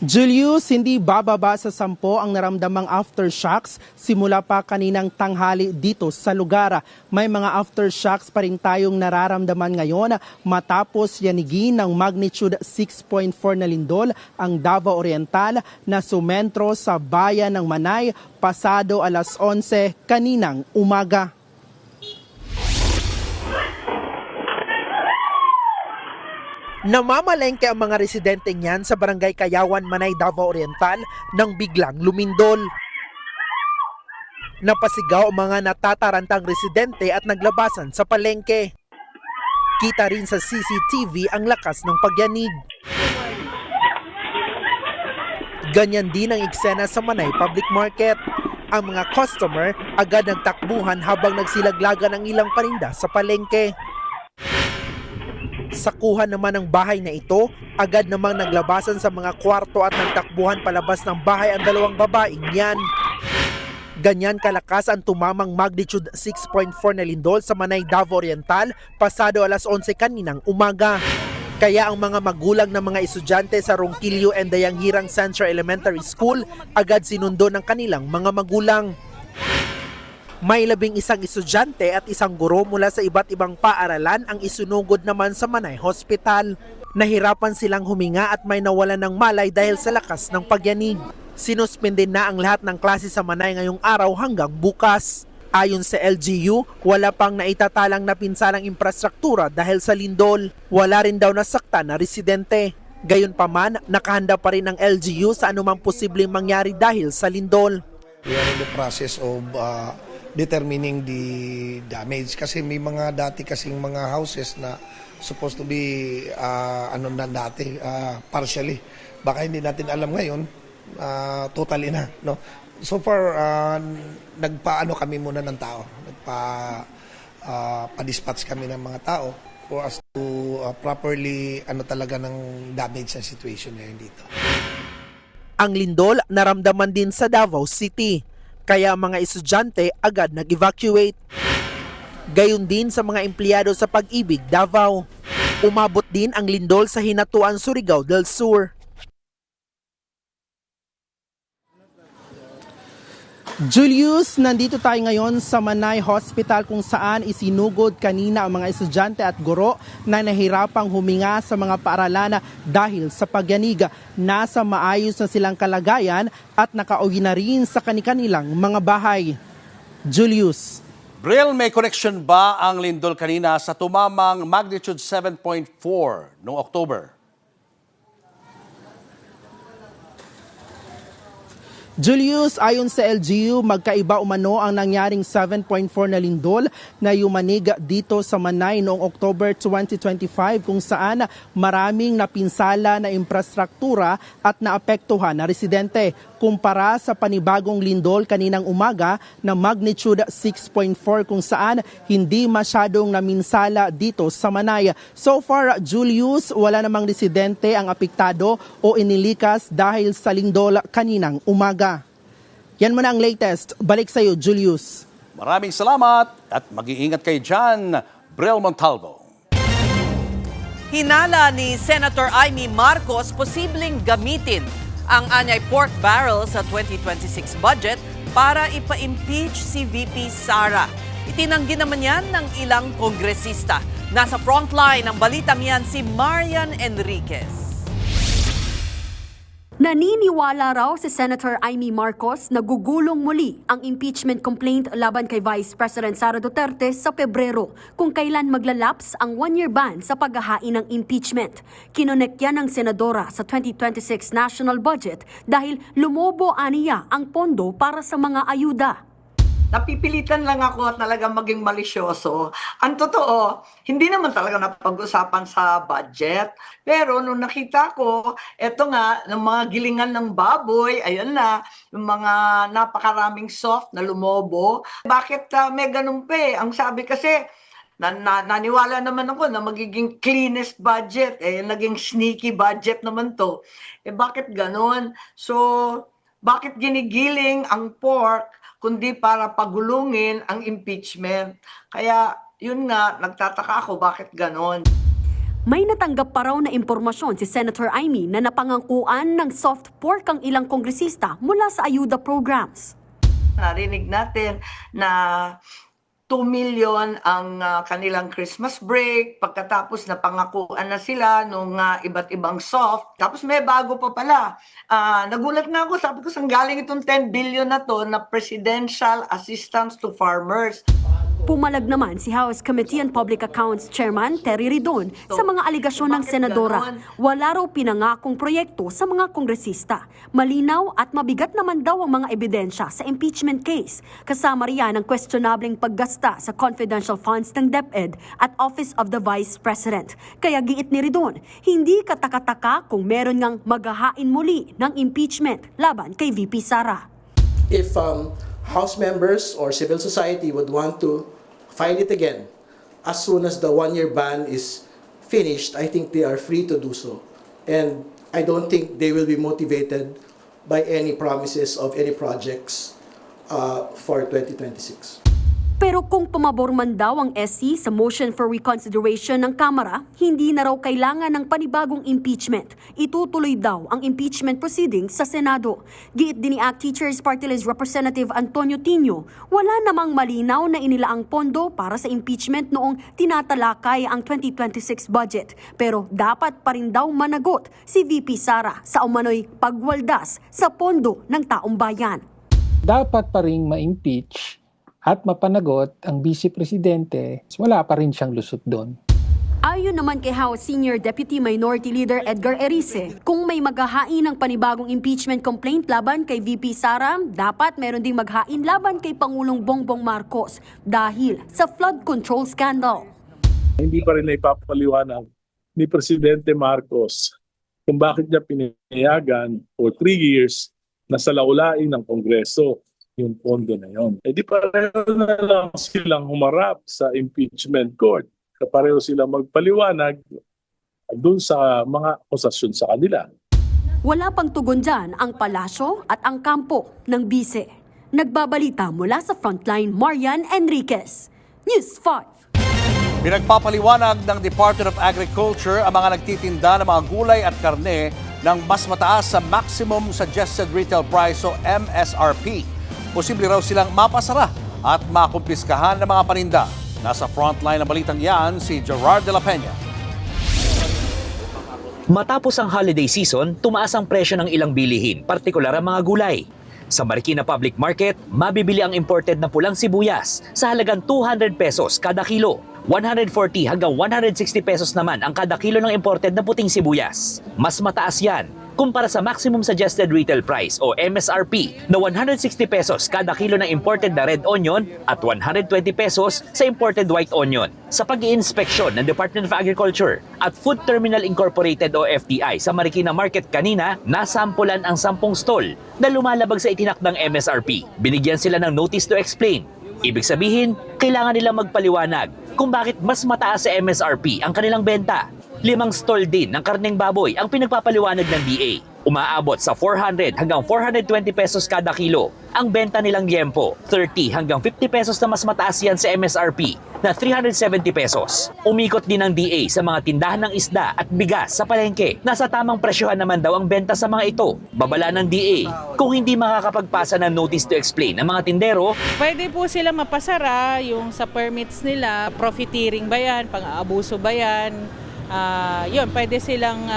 Julius, hindi bababa sa 10 ang naramdamang aftershocks simula pa kaninang tanghali dito sa lugar. May mga aftershocks pa rin tayong nararamdaman ngayon matapos yanigin ng magnitude 6.4 na lindol ang Davao Oriental na sumentro sa bayan ng Manay pasado alas 11 kaninang umaga. Namamalengke ang mga residente niyan sa Barangay Kayawan, Manay, Davao Oriental nang biglang lumindol. Napasigaw ang mga natatarantang residente at naglabasan sa palengke. Kita rin sa CCTV ang lakas ng pagyanig. Ganyan din ang eksena sa Manay Public Market. Ang mga customer agad nagtakbuhan habang nagsilaglagan ang ilang paninda sa palengke. Sa kuha naman ng bahay na ito, agad namang naglabasan sa mga kwarto at nagtakbuhan palabas ng bahay ang dalawang babaeng yan. Ganyan kalakas ang tumamang magnitude 6.4 na lindol sa Manay, Davao Oriental pasado alas 11 kaninang umaga. Kaya ang mga magulang ng mga estudyante sa Ronquillo and Dayanghirang Central Elementary School agad sinundo ng kanilang mga magulang. May 11 estudyante at isang guro mula sa iba't ibang paaralan ang isunugod naman sa Manay Hospital. Nahirapan silang huminga at may nawalan ng malay dahil sa lakas ng pagyanig. Sinuspende na ang lahat ng klase sa Manay ngayong araw hanggang bukas. Ayon sa LGU, wala pang naitatalang napinsalang infrastruktura dahil sa lindol. Wala rin daw nasakta na residente. Gayunpaman, nakahanda pa rin ang LGU sa anumang posibleng mangyari dahil sa lindol. We are in the process of determining the damage kasi may mga dati kasing mga houses na supposed to be partially. Baka hindi natin alam ngayon, totally na, no. So far nagpaano kami muna ng tao. Pa-dispatch kami ng mga tao for us to properly talaga ng damage sa situation ngayon dito. Ang lindol naramdaman din sa Davao City. Kaya mga estudyante agad nag-evacuate. Gayon din sa mga empleyado sa Pag-ibig, Davao. Umabot din ang lindol sa Hinatuan, Surigao del Sur. Julius, nandito tayo ngayon sa Manay Hospital kung saan isinugod kanina ang mga estudyante at guro na nahirapang huminga sa mga paaralan dahil sa pagyanig. Nasa maayos na silang kalagayan at nakauwi na rin sa kanilang mga bahay. Julius. Bril, may connection ba ang lindol kanina sa tumamang magnitude 7.4 noong October? Julius, ayon sa LGU, magkaiba umano ang nangyaring 7.4 na lindol na yumanig dito sa Manay noong October 2025 kung saan maraming napinsala na infrastruktura at naapektuhan na residente kumpara sa panibagong lindol kaninang umaga na magnitude 6.4 kung saan hindi masyadong naminsala dito sa Manay. So far, Julius, wala namang residente ang apektado o inilikas dahil sa lindol kaninang umaga. Yan muna ang latest. Balik sa iyo, Julius. Maraming salamat at mag-iingat kayo dyan, Brel Montalvo. Hinala ni Senator Amy Marcos posibleng gamitin ang anyay pork barrel sa 2026 budget para ipa-impeach si VP Sara. Itinanggi naman yan ng ilang kongresista. Nasa frontline ng balitang yan si Marian Enriquez. Naniniwala raw si Senator Amy Marcos na gugulong muli ang impeachment complaint laban kay Vice President Sara Duterte sa Pebrero kung kailan maglalaps ang one-year ban sa paghahain ng impeachment. Kinonek yan ng senadora sa 2026 national budget dahil lumobo aniya ang pondo para sa mga ayuda. Napipilitan lang ako at talagang maging malisyoso. Ang totoo, hindi naman talaga napag-usapan sa budget. Pero nung nakita ko, eto nga, ng mga gilingan ng baboy, ayan na, yung mga napakaraming soft na lumobo. Bakit may ganun pa eh? Ang sabi kasi, naniwala naman ako na magiging cleanest budget. Naging sneaky budget naman to. Bakit ganun? So, bakit ginigiling ang pork kundi para pagulungin ang impeachment? Kaya yun nga, nagtataka ako bakit ganon. May natanggap pa raw na impormasyon si Senator Amy na napangangkuan ng soft pork ang ilang kongresista mula sa ayuda programs. Narinig natin na 2 million ang kanilang Christmas break, pagkatapos na pangakuan na sila nung iba't ibang soft. Tapos may bago pa pala. Nagulat nga ako, sabi ko, saan galing itong 10 billion na to na Presidential Assistance to Farmers. Pumalag naman si House Committee on Public Accounts Chairman Terry Ridon sa mga aligasyon ng senadora. Wala raw pinangakong proyekto sa mga kongresista. Malinaw at mabigat naman daw ang mga ebidensya sa impeachment case. Kasama riyan ang questionableng paggasta sa confidential funds ng DepEd at Office of the Vice President. Kaya giit ni Ridon, hindi katakataka kung meron ngang maghahain muli ng impeachment laban kay VP Sara. If House members or civil society would want to file it again as soon as the one-year ban is finished, I think they are free to do so. And I don't think they will be motivated by any promises of any projects for 2026. Pero kung pumabor man daw ang SC sa motion for reconsideration ng Kamara, hindi na raw kailangan ng panibagong impeachment. Itutuloy daw ang impeachment proceedings sa Senado. Giit din ni ACT Teachers Party List Representative Antonio Tino, wala namang malinaw na inilaang pondo para sa impeachment noong tinatalakay ang 2026 budget. Pero dapat pa rin daw managot si VP Sara sa umano'y pagwaldas sa pondo ng taong bayan. Dapat pa rin ma-impeach at mapanagot ang Vice Presidente, wala pa rin siyang lusot doon. Ayon naman kay House Senior Deputy Minority Leader Edgar Erice, kung may maghahain ng panibagong impeachment complaint laban kay VP Sara, dapat meron ding maghain laban kay Pangulong Bongbong Marcos dahil sa flood control scandal. Hindi pa rin ipapaliwanag ni Presidente Marcos kung bakit niya pinayagan for 3 years na salaulain ng Kongreso yung pondo na yon. Di pareho na lang silang humarap sa impeachment court. Pareho silang magpaliwanag dun sa mga akusasyon sa kanila. Wala pang tugon dyan ang palasyo at ang kampo ng bise. Nagbabalita mula sa frontline, Marian Enriquez, News 5. Pinagpapaliwanag ng Department of Agriculture ang mga nagtitinda ng mga gulay at karne ng mas mataas sa Maximum Suggested Retail Price o MSRP. Posible raw silang mapasara at makumpiskahan ng mga paninda. Nasa frontline ng balitang yan si Gerard de la Peña. Matapos ang holiday season, tumaas ang presyo ng ilang bilihin, partikular ang mga gulay. Sa Marikina Public Market, mabibili ang imported na pulang sibuyas sa halagang 200 pesos kada kilo. 140 hanggang 160 pesos naman ang kada kilo ng imported na puting sibuyas. Mas mataas yan kumpara sa maximum suggested retail price o MSRP na 160 pesos kada kilo ng imported na red onion at 120 pesos sa imported white onion. Sa pag-iinspeksyon ng Department of Agriculture at Food Terminal Incorporated o FTI sa Marikina Market kanina, nasampulan ang 10 stall na lumalabag sa itinakdang MSRP. Binigyan sila ng notice to explain. Ibig sabihin, kailangan nilang magpaliwanag kung bakit mas mataas sa MSRP ang kanilang benta. 5 stall din ng karneng baboy ang pinagpapaliwanag ng DA. Umaabot sa 400 hanggang 420 pesos kada kilo ang benta nilang liempo. 30 hanggang 50 pesos na mas mataas yan sa MSRP na 370 pesos. Umikot din ng DA sa mga tindahan ng isda at bigas sa palengke. Nasa tamang presyohan naman daw ang benta sa mga ito. Babala ng DA kung hindi makakapagpasa ng notice to explain ang mga tindero. Pwede po sila mapasara yung sa permits nila, profiteering ba yan, pang-aabuso ba yan. Yun, pwede silang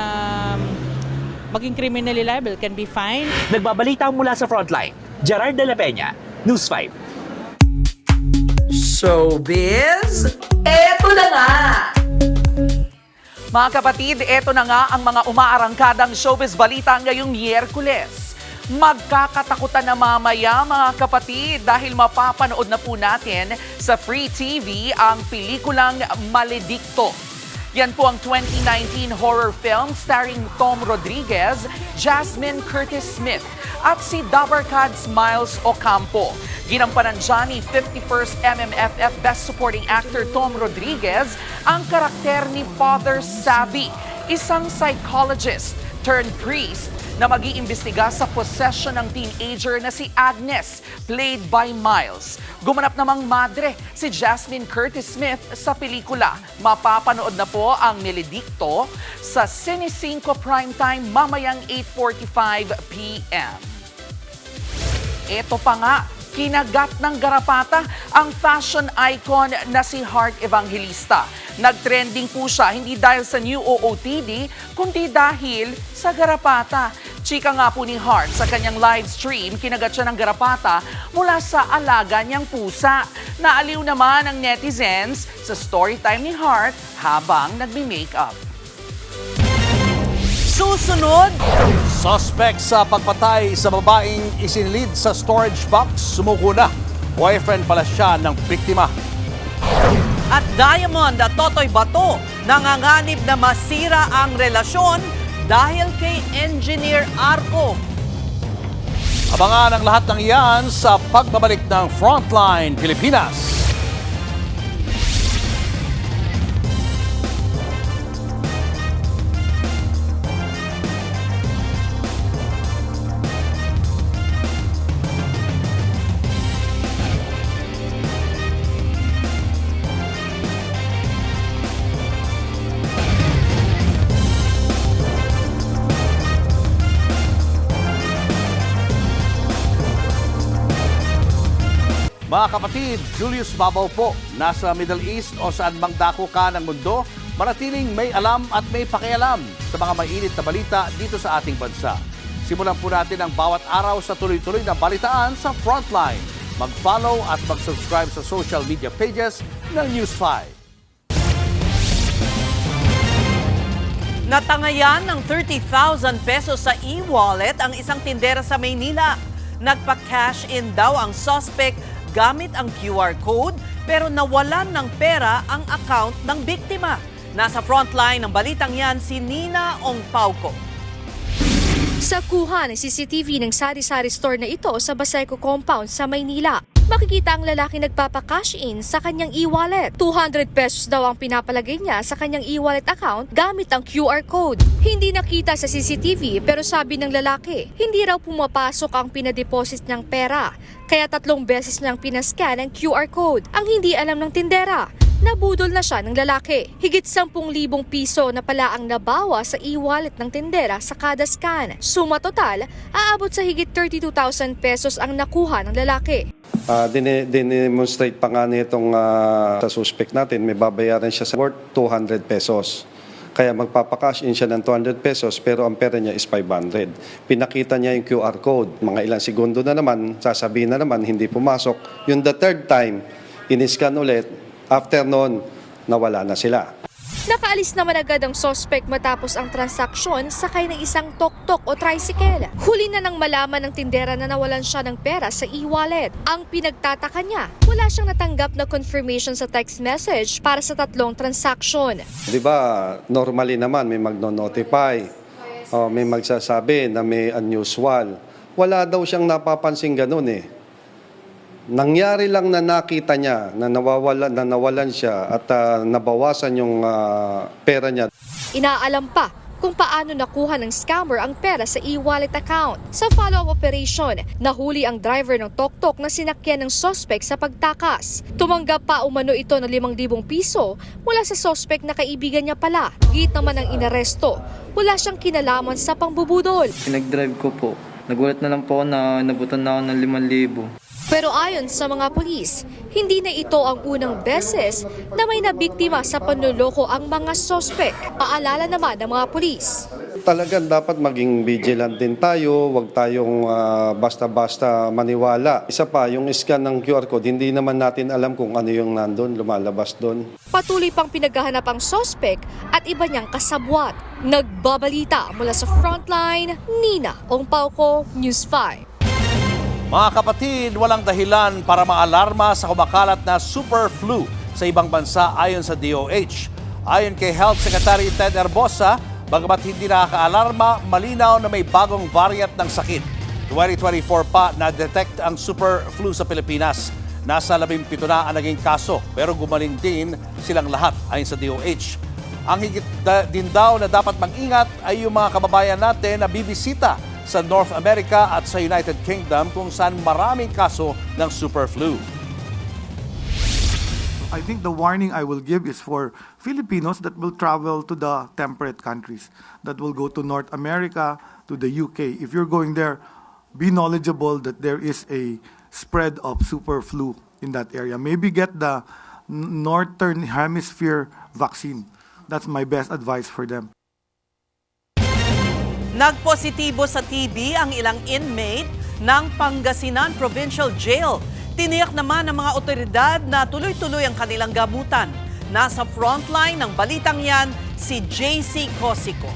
maging criminally liable, can be fined. Nagbabalita mula sa Frontline, Gerard de la Peña, News 5. Showbiz, eto na nga! Mga kapatid, eto na nga ang mga umaarangkadang showbiz balita ngayong Miyerkules. Magkakatakutan na mamaya mga kapatid dahil mapapanood na po natin sa Free TV ang pelikulang Maledicto. Yan po ang 2019 horror film starring Tom Rodriguez, Jasmine Curtis Smith at si Dabarkads Miles Ocampo. Ginampanan dyan ni 51st MMFF Best Supporting Actor Tom Rodriguez ang karakter ni Father Savvy, isang psychologist turned priest na mag-iimbestiga sa possession ng teenager na si Agnes, played by Miles. Gumanap namang madre si Jasmine Curtis Smith sa pelikula. Mapapanood na po ang Maledicto sa Cine 5 Primetime mamayang 8:45 p.m. Ito pa nga, kinagat ng garapata ang fashion icon na si Heart Evangelista. Nagtrending po siya hindi dahil sa new OOTD, kundi dahil sa garapata. Chika nga po ni Heart sa kanyang live stream, kinagat siya ng garapata mula sa alaga niyang pusa. Naaliw naman ang netizens sa storytime ni Heart habang nagme-makeup. Susunod, Suspect sa pagpatay sa babaeng isinilid sa storage box, sumuko na. Boyfriend pala siya ng biktima. at Diamond at Totoy Bato nanganganib na masira ang relasyon dahil kay Engineer Arco. Abangan ang lahat ng iyan sa pagbabalik ng Frontline Pilipinas. Mga kapatid, Julius Babaw po, nasa Middle East o saan mang dako ka ng mundo, manatiling may alam at may pakialam sa mga mainit na balita dito sa ating bansa. Simulan po natin ang bawat araw sa tuloy-tuloy na balitaan sa Frontline. Mag-follow at mag-subscribe sa social media pages ng News 5. Natangayan ng 30,000 pesos sa e-wallet ang isang tindera sa Maynila. Nagpa-cash in daw ang suspect gamit ang QR code pero nawalan ng pera ang account ng biktima. Nasa frontline ng balitang yan si Nina Ongpauco. Sa kuha ng CCTV ng sari-sari store na ito sa Baseco Compound sa Maynila, makikita ang lalaki nagpapa-cash in sa kanyang e-wallet. 200 pesos daw ang pinapalagay niya sa kanyang e-wallet account gamit ang QR code. Hindi nakita sa CCTV pero sabi ng lalaki, hindi raw pumapasok ang pinadeposit niyang pera. Kaya 3 beses niyang pinascan ang QR code. Ang hindi alam ng tindera, nabudol na siya ng lalaki. Higit 10,000 piso na pala ang nabawa sa e-wallet ng tindera sa kada scan. Suma total, aabot sa higit 32,000 pesos ang nakuha ng lalaki. Dinemonstrate pa nga nitong sa suspect natin, may babayaran siya sa worth 200 pesos. Kaya magpapakash in siya ng 200 pesos pero ang pera niya is 500. Pinakita niya yung QR code. Mga ilang segundo na naman, sasabihin na naman, hindi pumasok. Yung the third time, in-scan ulit, after noon, nawala na sila. Nakaalis naman agad ang suspect matapos ang transaksyon sakay ng isang tok-tok o tricycle. Huli na nang malaman ng tindera na nawalan siya ng pera sa e-wallet. Ang pinagtataka niya, wala siyang natanggap na confirmation sa text message para sa 3 transaksyon. Di ba, normally naman may magno-notify, may magsasabi na may unusual. Wala daw siyang napapansin ganun eh. Nangyari lang na nakita niya na nawalan siya at nabawasan yung pera niya. Inaalam pa kung paano nakuha ng scammer ang pera sa e-wallet account. Sa follow-up operation, nahuli ang driver ng tok-tok na sinakyan ng suspect sa pagtakas. Tumanggap pa umano ito ng 5,000 piso mula sa suspect na kaibigan niya pala. Git naman ang inaresto, wala siyang kinalaman sa pangbubudol. Pinag-drive ko po. Nagulat na lang po ako na nabutan na ako ng 5,000. Pero ayon sa mga pulis, hindi na ito ang unang beses na may nabiktima sa panloloko ang mga sospek. Paalala naman ng mga pulis. Talagang dapat maging vigilant din tayo, huwag tayong basta-basta maniwala. Isa pa, yung scan ng QR code, hindi naman natin alam kung ano yung nandun, lumalabas doon. Patuloy pang pinaghahanap ang sospek at iba niyang kasabwat. Nagbabalita mula sa Frontline, Nina Ongpauco, News 5. Mga kapatid, walang dahilan para maalarma sa kumakalat na super flu sa ibang bansa ayon sa DOH. Ayon kay Health Secretary Ted Herbosa, bagamat hindi nakaka-alarma, malinaw na may bagong variant ng sakit. 2024 pa na-detect ang super flu sa Pilipinas. Nasa 17 na ang naging kaso, pero gumaling din silang lahat ayon sa DOH. Ang higit din daw na dapat mag-ingat ay yung mga kababayan natin na bibisita sa North America at sa United Kingdom kung saan maraming kaso ng super flu. I think the warning I will give is for Filipinos that will travel to the temperate countries, that will go to North America, to the UK. If you're going there, be knowledgeable that there is a spread of super flu in that area. Maybe get the Northern Hemisphere vaccine. That's my best advice for them. Nagpositibo sa TB ang ilang inmate ng Pangasinan Provincial Jail. Tiniyak naman ng mga otoridad na tuloy-tuloy ang kanilang gamutan. Nasa frontline ng balitang yan, si JC Cosico.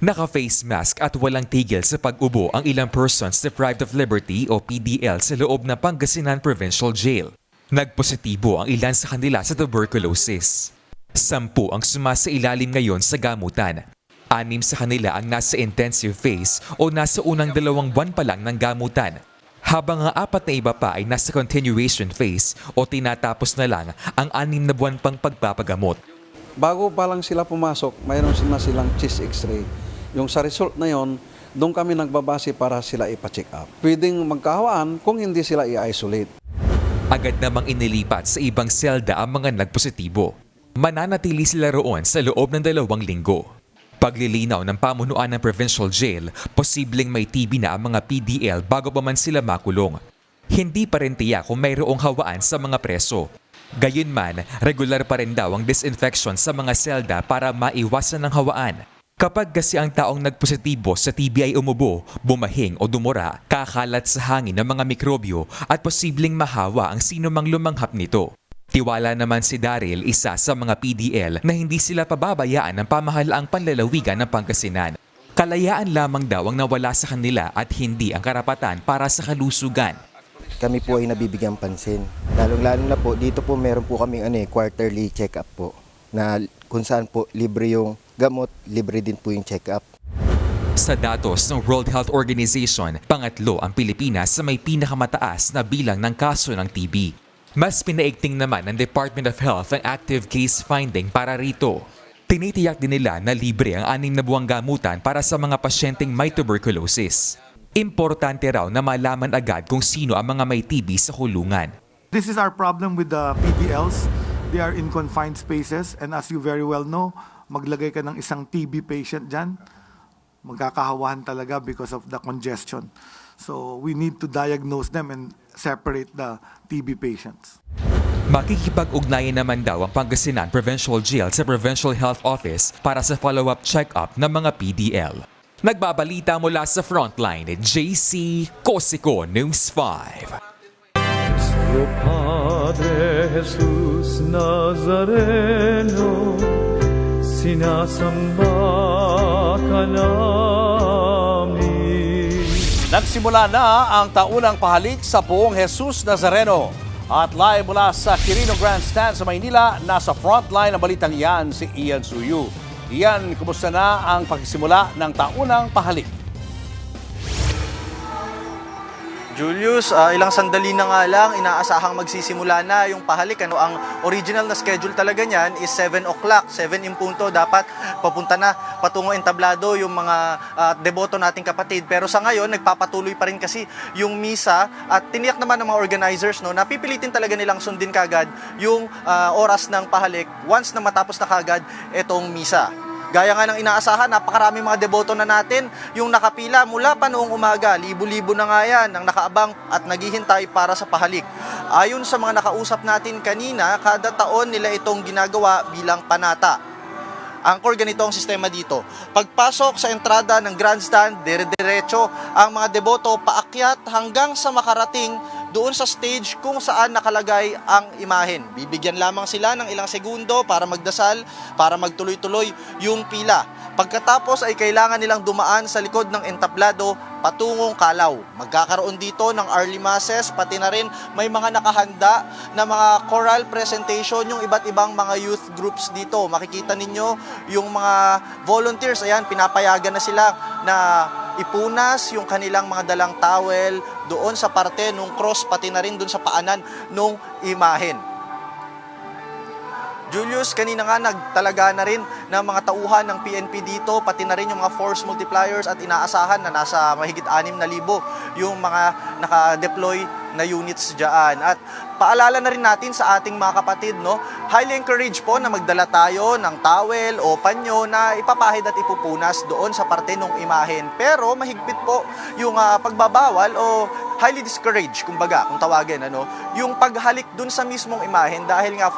Naka-face mask at walang tigil sa pag-ubo ang ilang persons deprived of liberty o PDL sa loob ng Pangasinan Provincial Jail. Nagpositibo ang ilan sa kanila sa tuberculosis. 10 ang sumasailalim ngayon sa gamutan. 6 sa kanila ang nasa intensive phase o nasa unang 2 buwan pa lang ng gamutan, habang ang 4 na iba pa ay nasa continuation phase o tinatapos na lang ang 6 na buwan pang pagpapagamot. Bago pa lang sila pumasok, mayroon silang chest x-ray. Yung sa result na yon, doon kami nagbabase para sila ipa-check up. Pwedeng magkahawaan kung hindi sila i-isolate. Agad namang inilipat sa ibang selda ang mga nagpositibo. Mananatili sila roon sa loob ng 2 linggo. Paglilinaw ng pamunuan ng Provincial Jail, posibleng may TB na ang mga PDL bago pa man sila makulong. Hindi pa rin tiyak kung mayroong hawaan sa mga preso. Gayunman, regular pa rin daw ang disinfection sa mga selda para maiwasan ng hawaan. Kapag kasi ang taong nagpositibo sa TB ay umubo, bumahing o dumura, kakalat sa hangin ng mga mikrobyo at posibleng mahawa ang sino mang lumanghap nito. Tiwala naman si Daryl, isa sa mga PDL, na hindi sila pababayaan ng pamahalaang panlalawigan ng Pangasinan. Kalayaan lamang daw ang nawala sa kanila at hindi ang karapatan para sa kalusugan. Kami po ay nabibigyang pansin. Lalong-lalo na po, dito po meron po kaming quarterly check-up po, na kung saan po libre yung gamot, libre din po yung check-up. Sa datos ng World Health Organization, 2 ang Pilipinas sa may pinakamataas na bilang ng kaso ng TB. Mas pinaigting naman ng Department of Health ang active case finding para rito. Tinitiyak din nila na libre ang 6 na buwang gamutan para sa mga pasyenteng may tuberculosis. Importante raw na malaman agad kung sino ang mga may TB sa kulungan. This is our problem with the PDLs. They are in confined spaces, and as you very well know, maglagay ka ng isang TB patient dyan, magkakahawahan talaga because of the congestion. So we need to diagnose them and separate the TB patients. Makikipag-ugnayan naman daw ang Pangasinan Provincial Jail sa Provincial Health Office para sa follow-up check-up ng mga PDL. Nagbabalita mula sa Frontline, JC Cosico, News 5. Padre Jesus Nazareno, sinasamba ka namin. Nagsimula na ang taunang pahalik sa Poong Jesus Nazareno. At live mula sa Quirino Grandstand sa Maynila, nasa frontline ng balitang yan si Ian Suyu. Ian, kumusta na ang pagsisimula ng taunang pahalik? Julius, ilang sandali na nga lang, inaasahang magsisimula na yung pahalik. Ang original na schedule talaga niyan is 7 o'clock, 7 in punto. Dapat papunta na patungo entablado yung mga deboto nating kapatid. Pero sa ngayon, nagpapatuloy pa rin kasi yung misa at tiniyak naman ng mga organizers na pipilitin talaga nilang sundin kagad yung oras ng pahalik once na matapos na kagad itong misa. Gaya nga ng inaasahan, napakarami mga deboto na natin yung nakapila mula pa noong umaga. Libo-libo na nga yan ang nakaabang at naghihintay para sa pahalik. Ayon sa mga nakausap natin kanina, kada taon nila itong ginagawa bilang panata. Angkor, ganito ang sistema dito. Pagpasok sa entrada ng grandstand, dire-diretso ang mga deboto paakyat hanggang sa makarating doon sa stage kung saan nakalagay ang imahen. Bibigyan lamang sila ng ilang segundo para magdasal, para magtuloy-tuloy yung pila. Pagkatapos ay kailangan nilang dumaan sa likod ng entablado patungong Kalaw. Magkakaroon dito ng early masses, pati na rin may mga nakahanda na mga choral presentation, yung iba't ibang mga youth groups dito. Makikita ninyo yung mga volunteers, ayan, pinapayagan na sila na ipunas yung kanilang mga dalang towel doon sa parte nung cross, pati na rin doon sa paanan nung imahen. Julius, kanina nga nagtalaga na rin ng mga tauhan ng PNP dito, pati na rin yung mga force multipliers at inaasahan na nasa mahigit 6,000 yung mga naka-deploy na units dyan. At paalala na rin natin sa ating mga kapatid, highly encourage po na magdala tayo ng towel o panyo na ipapahid at ipupunas doon sa parte ng imahen. Pero mahigpit po yung pagbabawal o highly discourage, kumbaga, kung tawagin, yung paghalik doon sa mismong imahen dahil nga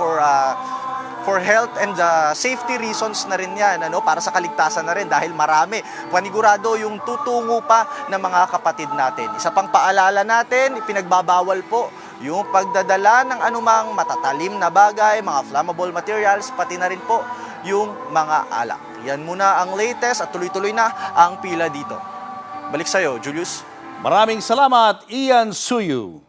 for health and safety reasons na rin yan, para sa kaligtasan na rin dahil marami, panigurado yung tutungo pa ng mga kapatid natin. Isa pang paalala natin, ipinagbabawal po yung pagdadala ng anumang matatalim na bagay, mga flammable materials, pati na rin po yung mga alak. Yan muna ang latest at tuloy-tuloy na ang pila dito. Balik sa'yo, Julius. Maraming salamat, Ian Suyu.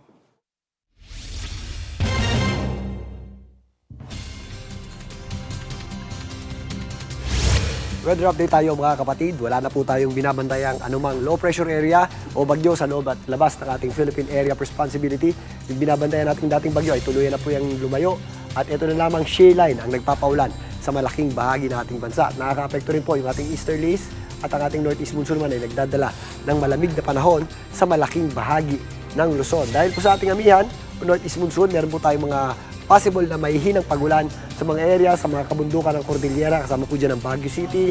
Weather update tayo mga kapatid. Wala na po tayong binabantayang anumang low pressure area o bagyo sa loob at labas ng ating Philippine Area of Responsibility. Yung binabantayan nating dating bagyo ay tuluyan na po yung lumayo at ito na lamang shale line ang nagpapaulan sa malaking bahagi ng ating bansa. Nakaka-apekto rin po yung ating easterlies at ang ating northeast monsoon man ay nagdadala ng malamig na panahon sa malaking bahagi ng Luzon. Dahil po sa ating amihan, northeast monsoon, meron po tayong mga possible na may hinang pagulan sa mga area, sa mga kabundukan ng Cordillera, kasama po dyan ang Baguio City,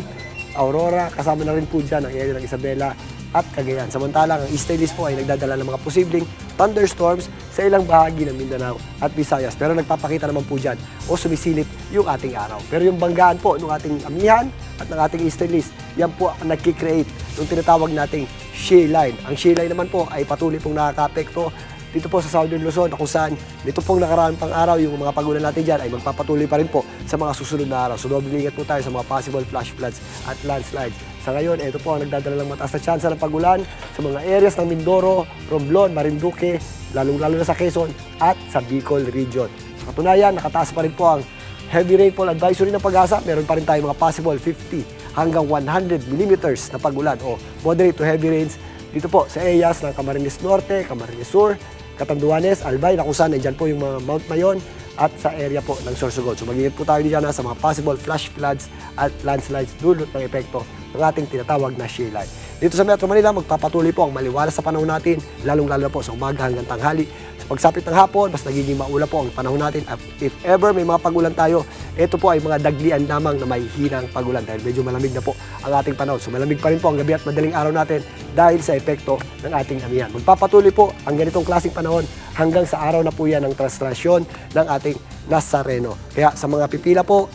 Aurora, kasama na rin po dyan ang area ng Isabela at Cagayan. Samantalang ang easterlies po ay nagdadala ng mga posibleng thunderstorms sa ilang bahagi ng Mindanao at Visayas. Pero nagpapakita naman po dyan o sumisilip yung ating araw. Pero yung banggaan po ng ating amihan at ng ating easterlies, yan po ang nagkikreate ng tinatawag nating shear line. Ang shear line naman po ay patuloy pong nakaka-apekto dito po sa Southern Luzon na kung saan dito pong nakaraan pang araw yung mga pagulan natin dyan ay magpapatuloy pa rin po sa mga susunod na araw. So doble ingat po tayo sa mga possible flash floods at landslides. Sa ngayon, ito po ang nagdadala ng mataas na tsansa ng pagulan sa mga areas ng Mindoro, Romblon, Marinduque, lalong-lalo na sa Quezon at sa Bicol region. Sa katunayan, nakataas pa rin po ang heavy rainfall advisory ng Pag-asa. Meron pa rin tayo mga possible 50 hanggang 100 millimeters na pagulan o moderate to heavy rains dito po sa areas ng Camarines Norte, Camarines Sur, Catanduanes, Albay, na kung saan dyan po yung mga Mount Mayon at sa area po ng Sorsogon. So mag-iingat po tayo dyan sa mga possible flash floods at landslides dulot ng epekto ng ating tinatawag na shear line. Dito sa Metro Manila, magpapatuloy po ang maliwalas sa panahon natin, lalong-lalo po sa umaga hanggang tanghali. Sa pagsapit ng hapon, mas nagiging maula po ang panahon natin. At if ever may mga pagulan tayo, ito po ay mga daglian lamang na may hinang pagulan dahil medyo malamig na po ang ating panahon. So malamig pa rin po ang gabi at madaling araw natin dahil sa epekto ng ating amihan. Magpapatuloy po ang ganitong klaseng panahon hanggang sa araw na po yan ng translasyon ng ating Nazareno. Kaya sa mga pipila po,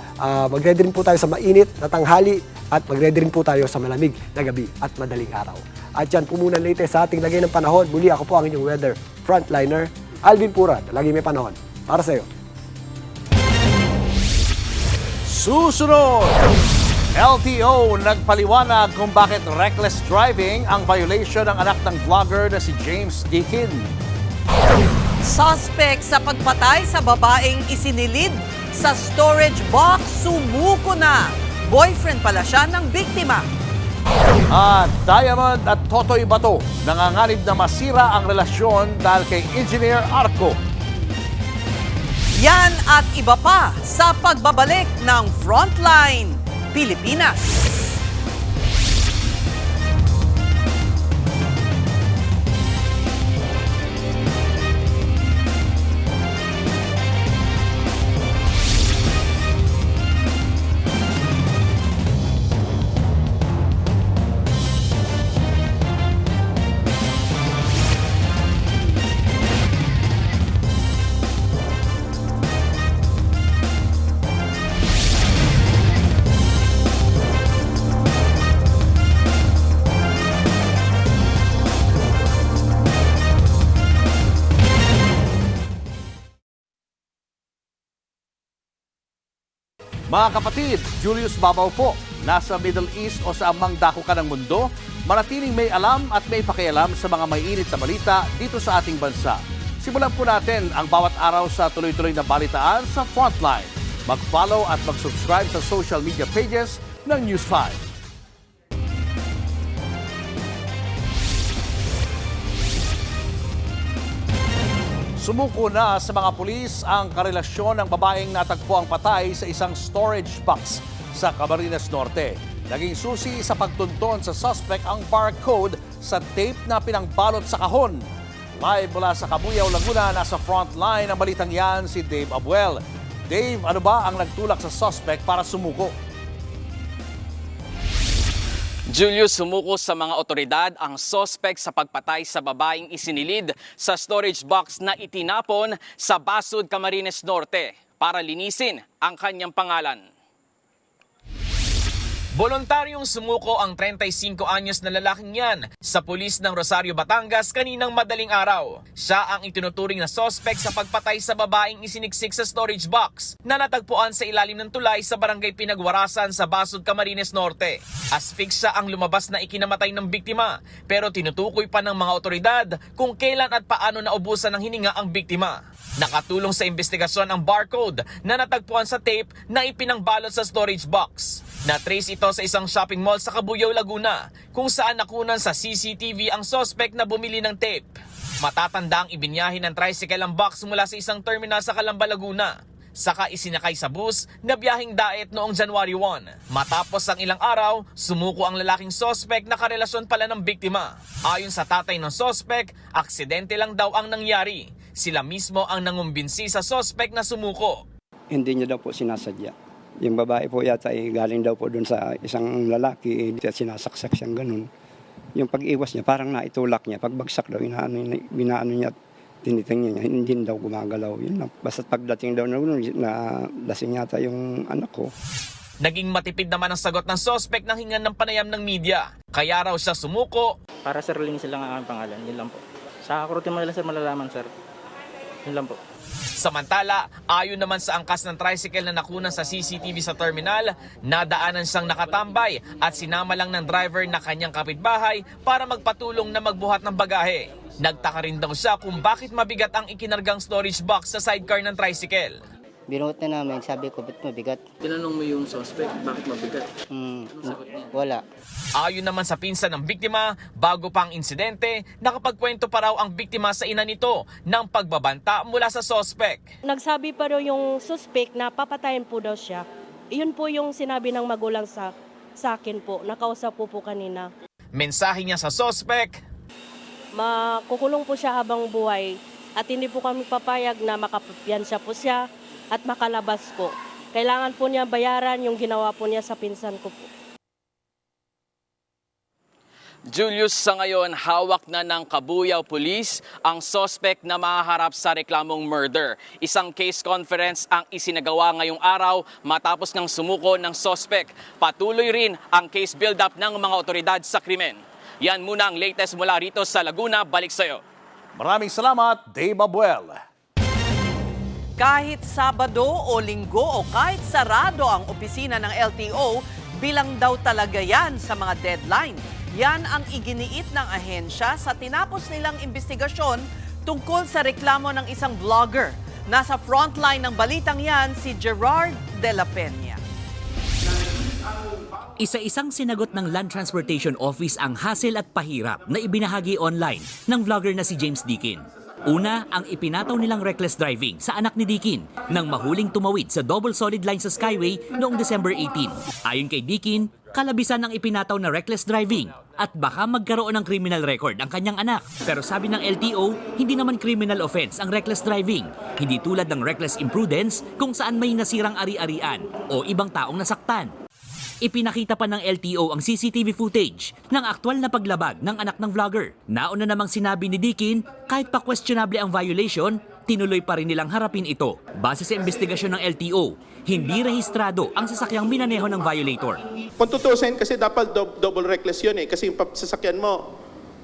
mag-ready rin po tayo sa mainit na tanghali at mag-ready rin po tayo sa malamig na gabi at madaling araw. At yan po muna latest sa ating lagay ng panahon. Muli ako po ang inyong weather frontliner, Alvin Purad. Lagi may panahon. Para sa iyo. Susunod! LTO nagpaliwanag kung bakit reckless driving ang violation ng anak ng vlogger na si James Deakin. Suspect sa pagpatay sa babaeng isinilid sa storage box, sumuko na. Boyfriend pala siya ng biktima. At Diamond at Totoy Bato nanganganib na masira ang relasyon dahil kay Engineer Arco. Yan at iba pa sa pagbabalik ng Frontline Pilipinas. Mga kapatid, Julius Babaw po. Nasa Middle East o sa amang dako ka ng mundo, manatiling may alam at may pakialam sa mga may init na balita dito sa ating bansa. Simulan po natin ang bawat araw sa tuloy-tuloy na balitaan sa Frontline. Mag-follow at mag-subscribe sa social media pages ng News 5. Sumuko na sa mga pulis ang karelasyon ng babaeng natagpo ang patay sa isang storage box sa Camarines Norte. Naging susi sa pagtunton sa suspect ang barcode sa tape na pinangbalot sa kahon. Live mula sa Cabuyao, Laguna, nasa Frontline ang balitang yan si Dave Abuel. Dave, ano ba ang nagtulak sa suspect para sumuko? Julius, sumuko sa mga otoridad ang suspect sa pagpatay sa babaeng isinilid sa storage box na itinapon sa Basud, Camarines Norte para linisin ang kanyang pangalan. Voluntaryong sumuko ang 35 anyos na lalaking yan sa pulis ng Rosario, Batangas kaninang madaling araw. Siya ang itinuturing na suspect sa pagpatay sa babaeng isiniksik sa storage box na natagpuan sa ilalim ng tulay sa barangay Pinagwarasan sa Basud, Camarines Norte. Asphyxia ang lumabas na ikinamatay ng biktima pero tinutukoy pa ng mga otoridad kung kailan at paano naubusan ng hininga ang biktima. Nakatulong sa investigasyon ang barcode na natagpuan sa tape na ipinangbalot sa storage box. Na-trace ito sa isang shopping mall sa Cabuyao, Laguna kung saan nakunan sa CCTV ang suspect na bumili ng tape. Matatanda ang ibinyahin ng tricycle ang box mula sa isang terminal sa Calamba, Laguna. Saka isinakay sa bus na biyaheng Daet noong January 1. Matapos ang ilang araw, sumuko ang lalaking suspect na karelasyon pala ng biktima. Ayon sa tatay ng suspect, aksidente lang daw ang nangyari. Sila mismo ang nangumbinsi sa suspect na sumuko. Hindi niya daw po sinasadya. Yung babae po yata ay galing daw po doon sa isang lalaki, sinasaksak siyang ganun. Yung pag-iwas niya, parang naitulak niya. Pagbagsak daw, binaano niya, tinitingnan niya, hindi daw gumagalaw. Yun lang. Basta pagdating daw na lasing yata yung anak ko. Naging matipid naman ang sagot ng suspect ng hingan ng panayam ng media. Kaya raw siya sumuko. Para sir, linisin lang ang aking pangalan. Yun lang po. Sa kakurutin mo nila sir, malalaman sir. Yun lang po. Samantala, ayon naman sa angkas ng tricycle na nakunan sa CCTV sa terminal, nadaanan siyang nakatambay at sinama lang ng driver na kanyang kapitbahay para magpatulong na magbuhat ng bagahe. Nagtaka rin daw siya kung bakit mabigat ang ikinargang storage box sa sidecar ng tricycle. Binuhat na namin, sabi ko, ba't mabigat? Tinanong mo yung suspect, bakit mabigat? Wala. Ayon naman sa pinsan ng biktima, bago pa ang insidente, nakapagkwento pa raw ang biktima sa ina nito ng pagbabanta mula sa suspect. Nagsabi pa raw yung suspect na papatayin po daw siya. Iyon po yung sinabi ng magulang sa akin po, nakausap po kanina. Mensahe niya sa suspect, makukulong po siya habang buhay at hindi po kami papayag na makapiyansya po siya at makalabas po. Kailangan po niya bayaran yung ginawa po niya sa pinsan ko po. Julius, sa ngayon, hawak na ng Cabuyao Police ang suspect na mahaharap sa reklamong murder. Isang case conference ang isinagawa ngayong araw matapos ng sumuko ng suspect. Patuloy rin ang case build-up ng mga otoridad sa krimen. Yan muna ang latest mula rito sa Laguna. Balik sa'yo. Maraming salamat, Dave Abuel. Kahit Sabado o Linggo o kahit sarado ang opisina ng LTO, bilang daw talaga yan sa mga deadline. Yan ang iginiit ng ahensya sa tinapos nilang investigasyon tungkol sa reklamo ng isang vlogger. Nasa frontline ng balitang yan si Gerard de la Peña. Isa-isang sinagot ng Land Transportation Office ang hassle at pahirap na ibinahagi online ng vlogger na si James Dikin. Una, ang ipinataw nilang reckless driving sa anak ni Dikin nang mahuling tumawid sa double solid line sa Skyway noong December 18. Ayon kay Dikin, kalabisan ang ipinataw na reckless driving at baka magkaroon ng criminal record ang kanyang anak. Pero sabi ng LTO, hindi naman criminal offense ang reckless driving. Hindi tulad ng reckless imprudence kung saan may nasirang ari-arian o ibang taong nasaktan. Ipinakita pa ng LTO ang CCTV footage ng aktwal na paglabag ng anak ng vlogger. Nauna namang sinabi ni Dikin, kahit pa questionable ang violation, tinuloy pa rin nilang harapin ito. Base sa investigasyon ng LTO, hindi rehistrado ang sasakyang minaneho ng violator. Kung tutusin kasi dapat double reckless yun kasi yung sasakyan mo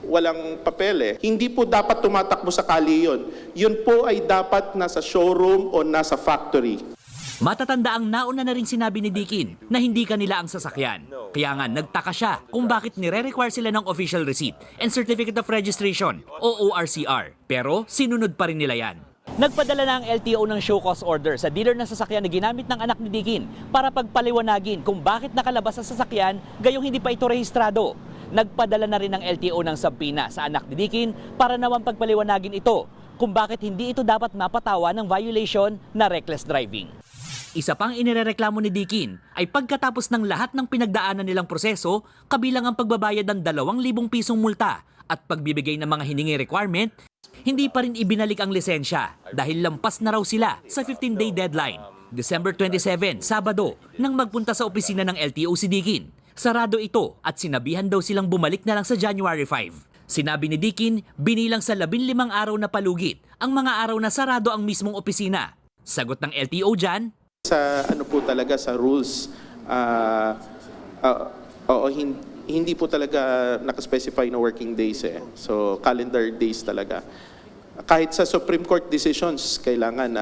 walang papel Hindi po dapat tumatakbo sa kali yun. Yun po ay dapat nasa showroom o nasa factory. Matatanda ang nauna na rin sinabi ni Dikin na hindi kanila ang sasakyan. Kaya nga nagtaka siya kung bakit nire-require sila ng official receipt and certificate of registration o ORCR. Pero sinunod pa rin nila yan. Nagpadala na ang LTO ng show cause order sa dealer na sasakyan na ginamit ng anak ni Dikin para pagpaliwanagin kung bakit nakalabas sa sasakyan gayong hindi pa ito rehistrado. Nagpadala na rin ng LTO ng subpoena sa anak ni Dikin para naman pagpaliwanagin ito kung bakit hindi ito dapat mapatawa ng violation na reckless driving. Isa pang inirereklamo ni Dikin ay pagkatapos ng lahat ng pinagdaanan nilang proseso, kabilang ang pagbabayad ng 2,000 pisong multa at pagbibigay ng mga hiningi requirement, hindi pa rin ibinalik ang lisensya dahil lampas na raw sila sa 15-day deadline. December 27, Sabado, nang magpunta sa opisina ng LTO si Dikin. Sarado ito at sinabihan daw silang bumalik na lang sa January 5. Sinabi ni Dikin, binilang sa 15 araw na palugit ang mga araw na sarado ang mismong opisina. Sagot ng LTO dyan, Sa ano po talaga sa rules, hindi po talaga nakaspecify na working days So calendar days talaga. Kahit sa Supreme Court decisions, kailangan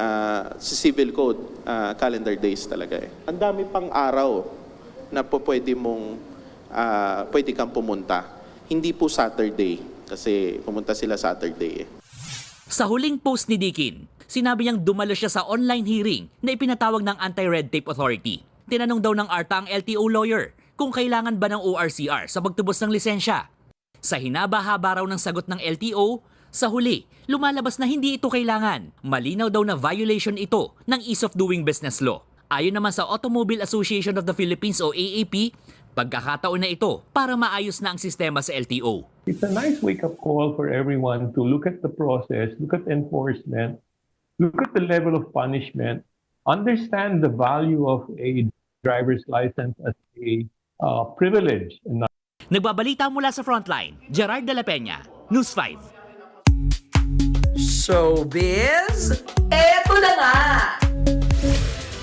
sa civil code, calendar days talaga Ang dami pang araw na po pwede kang pumunta. Hindi po Saturday kasi pumunta sila Saturday Sa huling post ni Dikin, sinabi niyang dumalo siya sa online hearing na ipinatawag ng Anti-Red Tape Authority. Tinanong daw ng ARTA ang LTO lawyer kung kailangan ba ng ORCR sa pagtubos ng lisensya. Sa hinaba-haba raw ng sagot ng LTO, sa huli, lumalabas na hindi ito kailangan. Malinaw daw na violation ito ng Ease of Doing Business Law. Ayon naman sa Automobile Association of the Philippines o AAP, pagkakataon na ito para maayos na ang sistema sa LTO. It's a nice wake-up call for everyone to look at the process, look at enforcement, look at the level of punishment, understand the value of a driver's license as a privilege. Nagbabalita mula sa Frontline, Gerard de la Peña, News 5. Showbiz, eto na nga!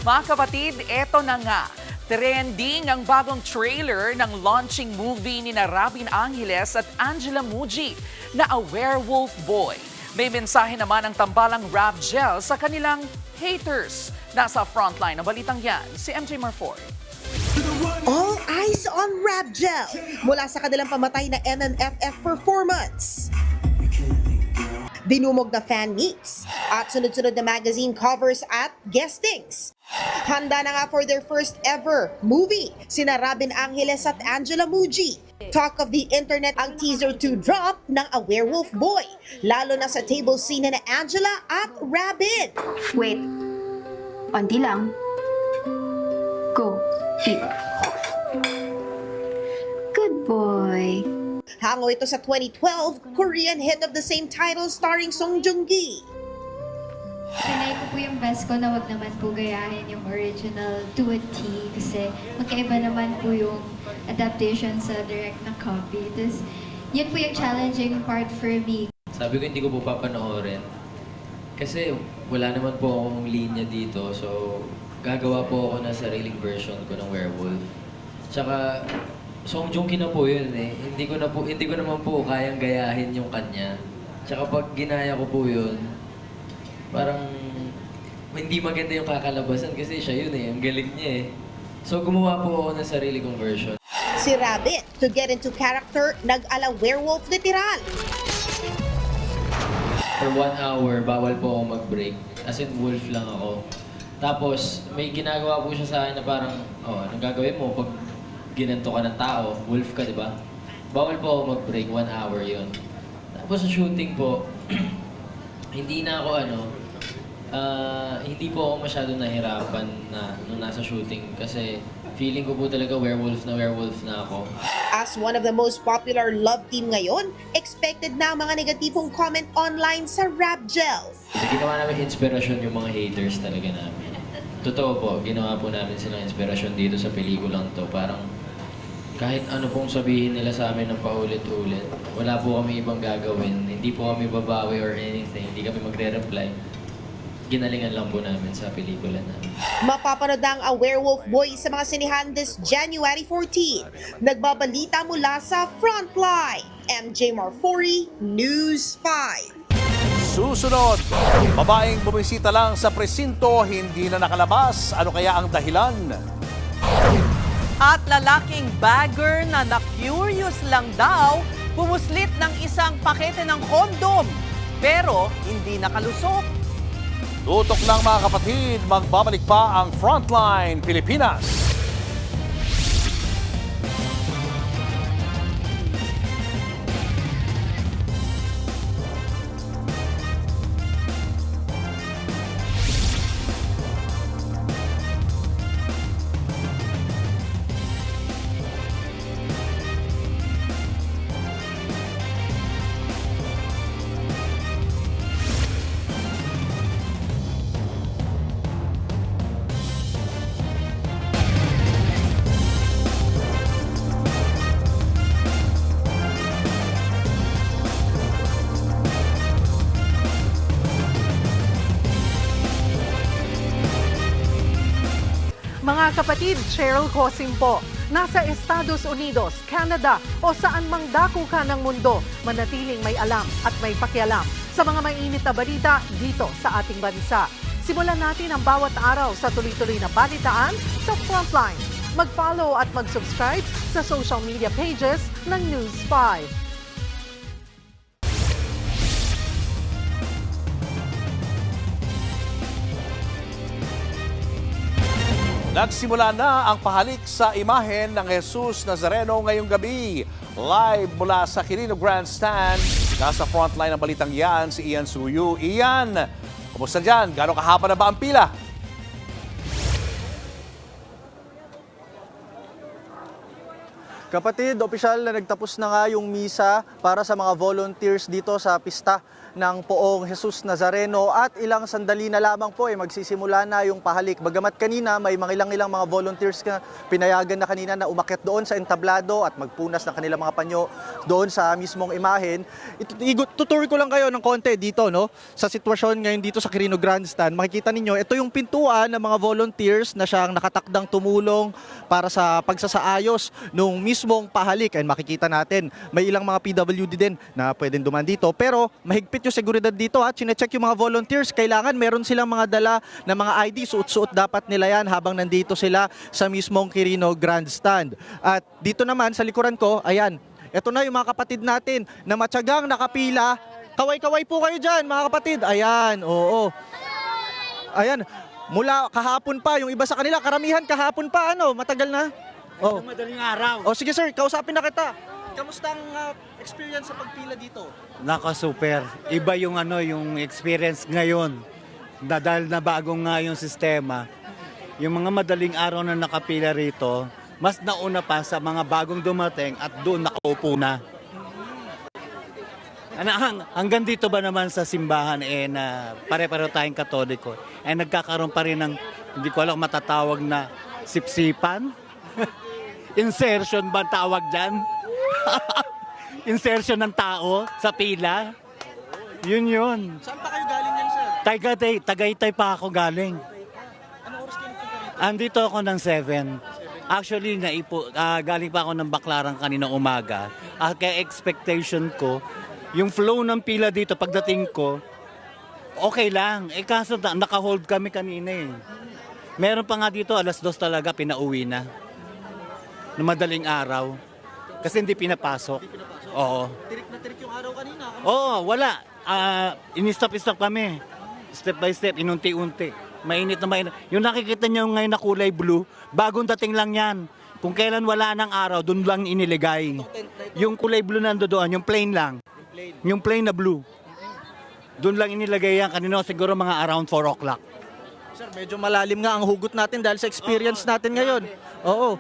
Mga kapatid, eto na nga. Trending ang bagong trailer ng launching movie ni Robin Angeles at Angela Muji na A Werewolf Boy. May mensahe naman ang tambalang rap gel sa kanilang haters. Nasa frontline ng balitang yan, si MJ Marfor. All eyes on Rap Gel mula sa kanilang pamatay na NNFF performance. Dinumog na fan meets at sunod-sunod na magazine covers at guestings. Handa na nga for their first ever movie, sina Robin Angeles at Angela Muji. Talk of the internet ang teaser to drop ng A Werewolf Boy, lalo na sa table scene na Angela at Robin. Wait, onti lang. Go, eat. Good boy. Hango ito sa 2012 Korean hit of the same title starring Song Joong-gi. Trinay ko po yung best ko na wag naman po gayahin yung original to a T kasi magkaiba naman po yung adaptation sa direct na copy. Tapos yun po yung challenging part for me. Sabi ko hindi ko po papanoorin kasi wala naman po akong linya dito, so gagawa po ako ng sariling version ko ng Werewolf. Tsaka Song Joong-ki na po yun Hindi ko naman po kayang gayahin yung kanya. Tsaka pag ginaya ko po yun, parang hindi maganda yung kakalabasan kasi siya yun ang galing niya So gumawa po ako ng sarili kong version. Si Rabbit, to get into character, nag-ala werewolf literal. For 1 hour, bawal po ako mag-break. As in, wolf lang ako. Tapos, may ginagawa po siya sa akin na parang, anong gagawin mo pag ginanto ka ng tao? Wolf ka, di ba? Bawal po ako mag-break, 1 hour yun. Tapos sa shooting po, hindi na ako hindi po ako masyado nahirapan na nung nasa shooting kasi feeling ko po talaga werewolf na ako. As one of the most popular love team ngayon, expected na ang mga negatibong comment online sa Rap Gel. Ginawa namin inspirasyon yung mga haters talaga namin. Totoo po, ginawa po namin silang inspirasyon dito sa pelikulang to. Parang kahit ano pong sabihin nila sa amin ng paulit-ulit, wala po kami ibang gagawin. Hindi po kami babawi or anything, hindi kami magre-reply. Ginalingan lang po namin sa pelikula namin. Mapapanood ang A Werewolf Boy sa mga sinihan this January 14. Nagbabalita mula sa Frontline, MJ Marfori, News 5. Susunod, babaeng bumisita lang sa presinto, hindi na nakalabas. Ano kaya ang dahilan? At lalaking bagger na na-curious lang daw, pumuslit ng isang pakete ng kondom, pero hindi nakalusot. Tutok lang mga kapatid, magbabalik pa ang Frontline Pilipinas. Mga kapatid, Cheryl Cosim po. Nasa Estados Unidos, Canada o saan mang dako ka ng mundo, manatiling may alam at may pakialam sa mga mainit na balita dito sa ating bansa. Simulan natin ang bawat araw sa tuloy-tuloy na balitaan sa Frontline. Mag-follow at mag-subscribe sa social media pages ng News 5. Nagsimula na ang pahalik sa imahen ng Jesus Nazareno ngayong gabi. Live mula sa Quirino Grandstand. Nasa frontline ng balitang yan si Ian Suyu. Ian, kumusta dyan? Gano'ng kahaba na ba ang pila? Kapatid, opisyal na nagtapos na nga yung misa para sa mga volunteers dito sa pista ng Poong Jesus Nazareno at ilang sandali na lamang po magsisimula na yung pahalik. Bagamat kanina may ilang mga volunteers na pinayagan na kanina na umakyat doon sa entablado at magpunas ng kanilang mga panyo doon sa mismong imahen. Tutur ko lang kayo ng konti dito sa sitwasyon ngayon dito sa Quirino Grandstand. Makikita ninyo, ito yung pintuan ng mga volunteers na siyang nakatakdang tumulong para sa pagsasaayos nung mismong pahalik. And makikita natin, may ilang mga PWD din na pwedeng duman dito. Pero mahigpit yung seguridad dito at chinecheck yung mga volunteers. Kailangan meron silang mga dala na mga ID. Suot-suot dapat nila yan habang nandito sila sa mismong Quirino Grandstand. At dito naman sa likuran ko, ayan, ito na yung mga kapatid natin na matyagang nakapila. Kaway-kaway po kayo dyan mga kapatid. Ayan, oo. Ayan, mula kahapon pa, yung iba sa kanila, karamihan kahapon pa, matagal na. Oh. Madaling araw. Oh, sige sir, kausapin na kita. Kamusta ang experience sa pagpila dito? Super. Iba yung yung experience ngayon. Dahil na bagong nga yung sistema. Yung mga madaling araw na nakapila rito, mas nauna pa sa mga bagong dumating at doon nakaupo na. Hanggang dito ba naman sa simbahan na pare-pareho tayong Katoliko, nagkakaroon pa rin ng, hindi ko alam matatawag na sipsipan? Insertion ba tawag dyan? Insertion ng tao sa pila. Yun. Saan pa kayo galing yan, sir? Tagaytay pa ako galing. Ano oras kayo nagpunta rito? Andito ako ng 7. Actually, galing pa ako ng Baclaran kanina umaga. Kaya expectation ko, yung flow ng pila dito pagdating ko, Okay lang. Kaso naka-hold kami kanina eh. Meron pa nga dito, 2:00 talaga, pinauwi na. Na madaling araw. Kasi hindi pinapasok. Oo. Tirik na tirik yung araw kanina. Oo, wala. Ini-stop kami. Step by step, inunti-unti. Mainit na mainit. Yung nakikita niyo ngayon na kulay blue, bagong dating lang yan. Kung kailan wala ng araw, doon lang iniligay. Yung kulay blue nandoon, yung plain lang. Yung plain na blue. Doon lang inilagay yan. Kanina siguro mga around 4 o'clock. Sir, medyo malalim nga ang hugot natin dahil sa experience natin ngayon. Oo.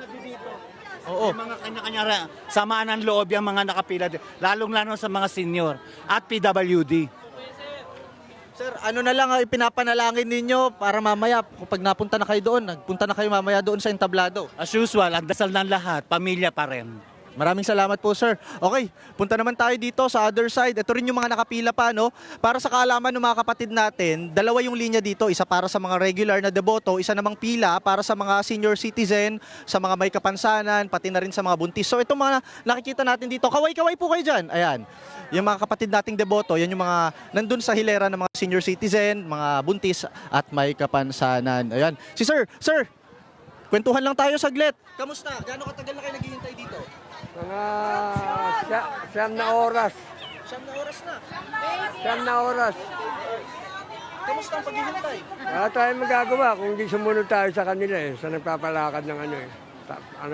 Oo. Yung mga kanya-kanya samaan ng loob yung mga nakapila. Lalong-lalo sa mga senior at PWD. Sir, ano na lang ipinapanalangin ninyo para mamaya, kapag napunta na kayo doon, nagpunta na kayo mamaya doon sa entablado. As usual, ang dasal ng lahat, pamilya pa rin. Maraming salamat po, sir. Okay, punta naman tayo dito sa other side. Ito rin yung mga nakapila pa, no? Para sa kaalaman ng mga kapatid natin, 2 yung linya dito. Isa para sa mga regular na deboto, isa namang pila para sa mga senior citizen, sa mga may kapansanan, pati na rin sa mga buntis. So ito mga nakikita natin dito. Kaway-kaway po kayo dyan. Ayan. Yung mga kapatid nating deboto, yan yung mga nandun sa hilera ng mga senior citizen, mga buntis at may kapansanan. Ayan. Si sir, kwentuhan lang tayo saglit. Kamusta? Gaano katagal na kayo naghihintay dito? Mga 7 na oras. 7 na oras na. 7 na oras. Kamusta ang paghihintay? Wala tayong magagawa kung hindi sumunod tayo sa kanila sa nagpapalakad ng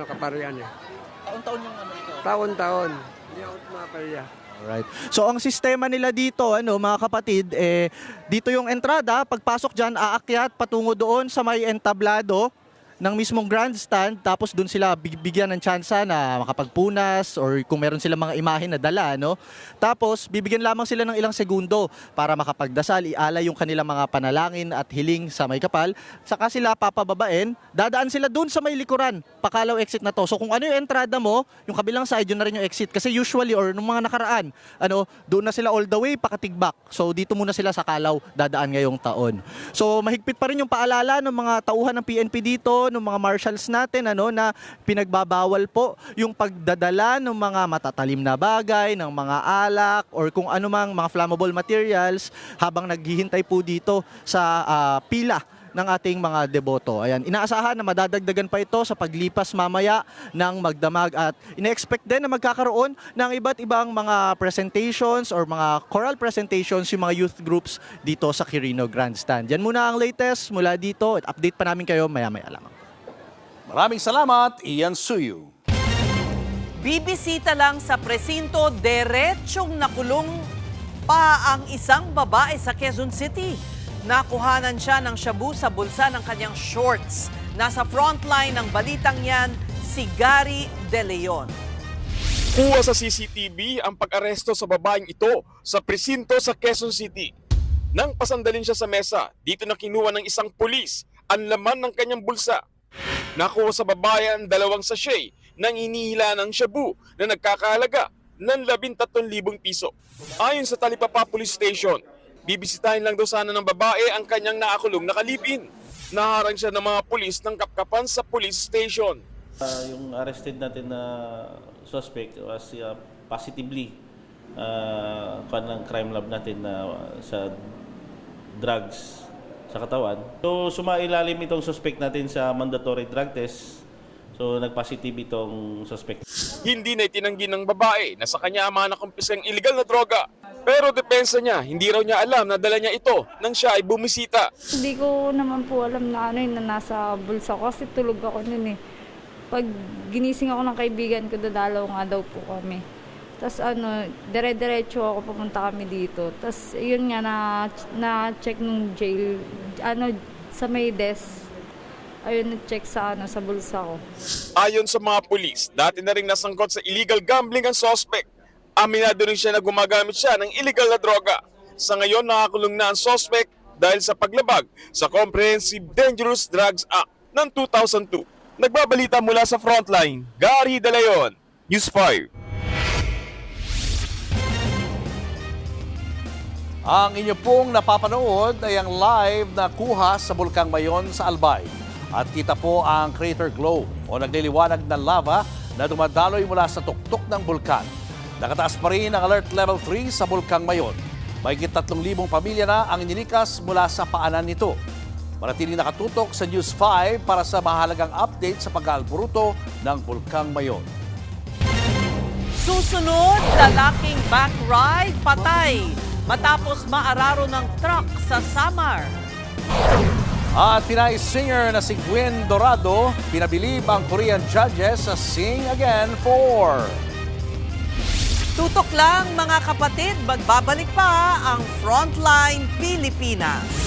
kaparian Taon-taon yung ito? Taon-taon. Hindi ako tumapalya. Alright. So ang sistema nila dito, mga kapatid, dito yung entrada, pagpasok dyan, aakyat patungo doon sa may entablado ng mismong grandstand, tapos doon sila bigyan ng tsansa na makapagpunas or kung meron silang mga imahe na dala, no? Tapos bibigyan lamang sila ng ilang segundo para makapagdasal, ialay yung kanilang mga panalangin at hiling sa may kapal. Saka sila papababain, dadaan sila doon sa may likuran, Pakalaw exit na to. So kung ano yung entrada mo, yung kabilang side, yun na rin yung exit. Kasi usually or nung mga nakaraan, doon na sila all the way pakatigbak. So dito muna sila sa Kalaw dadaan ngayong taon. So mahigpit pa rin yung paalala ng mga tauhan ng PNP dito, ng mga marshals natin na pinagbabawal po yung pagdadala ng mga matatalim na bagay, ng mga alak or kung anumang mga flammable materials habang naghihintay po dito sa pila ng ating mga deboto. Ayan, inaasahan na madadagdagan pa ito sa paglipas mamaya ng magdamag at ina-expect din na magkakaroon ng iba't ibang mga presentations or mga choral presentations yung mga youth groups dito sa Quirino Grandstand. Yan muna ang latest mula dito at update pa namin kayo maya-maya lamang. Maraming salamat, Ian Suyu. Bibisita lang sa presinto, diretsyong nakulong pa ang isang babae sa Quezon City. Nakuhanan siya ng shabu sa bulsa ng kanyang shorts. Nasa frontline ng balitang yan, si Gary De Leon. Kuha sa CCTV ang pag-aresto sa babaeng ito sa presinto sa Quezon City. Nang pasandalin siya sa mesa, dito na kinuha ng isang pulis ang laman ng kanyang bulsa. Nakuha sa babae ang 2 sachet ng hinihila ng shabu na nagkakahalaga ng 13,000 piso. Ayon sa Talipapa Police Station, bibisitahin lang daw sana ng babae ang kanyang naakulong na kalipin. Naharang siya ng mga pulis ng kapkapan sa police station. Yung arrested natin na suspect was positively ng crime lab natin sa drugs sa katawan. So sumailalim itong suspect natin sa mandatory drug test. So nag-positive itong suspect. Hindi na itinanggi ng babae na sa kanya ang mga nakumpiskang illegal na droga. Pero depensa niya, hindi raw niya alam na dala niya ito nang siya ay bumisita. Hindi ko naman po alam na na nasa bulsa ko kasi tulog ako nun eh. Pag ginising ako ng kaibigan ko, dadalaw nga daw po kami. Tapos dire-diretso ako, pumunta kami dito. Tapos yun nga, na-check nung jail, sa may desk. Ayun, na-check sa bulsa ko. Ayon sa mga pulis, dati na rin nasangkot sa illegal gambling ang suspect. Aminado rin siya na gumagamit siya ng illegal na droga. Sa ngayon, nakakulong na ang suspect dahil sa paglabag sa Comprehensive Dangerous Drugs Act ng 2002. Nagbabalita mula sa Frontline, Gary De Leon, News 5. Ang inyo pong napapanood ay ang live na kuha sa Bulkang Mayon sa Albay. At kita po ang crater glow o nagliliwanag na lava na dumadaloy mula sa tuktok ng bulkan. Nakataas pa rin ang alert level 3 sa Bulkang Mayon. Mahigit 3,000 pamilya na ang inilikas mula sa paanan nito. Manatiling nakatutok sa News 5 para sa mahalagang update sa pag-aalburuto ng Bulkang Mayon. Susunod, lalaking backride patay matapos maararo ng truck sa Samar. At Pinay singer na si Gwen Dorado, pinabilib ang Korean judges sa Sing Again 4. Tutok lang mga kapatid, magbabalik pa ang Frontline Pilipinas.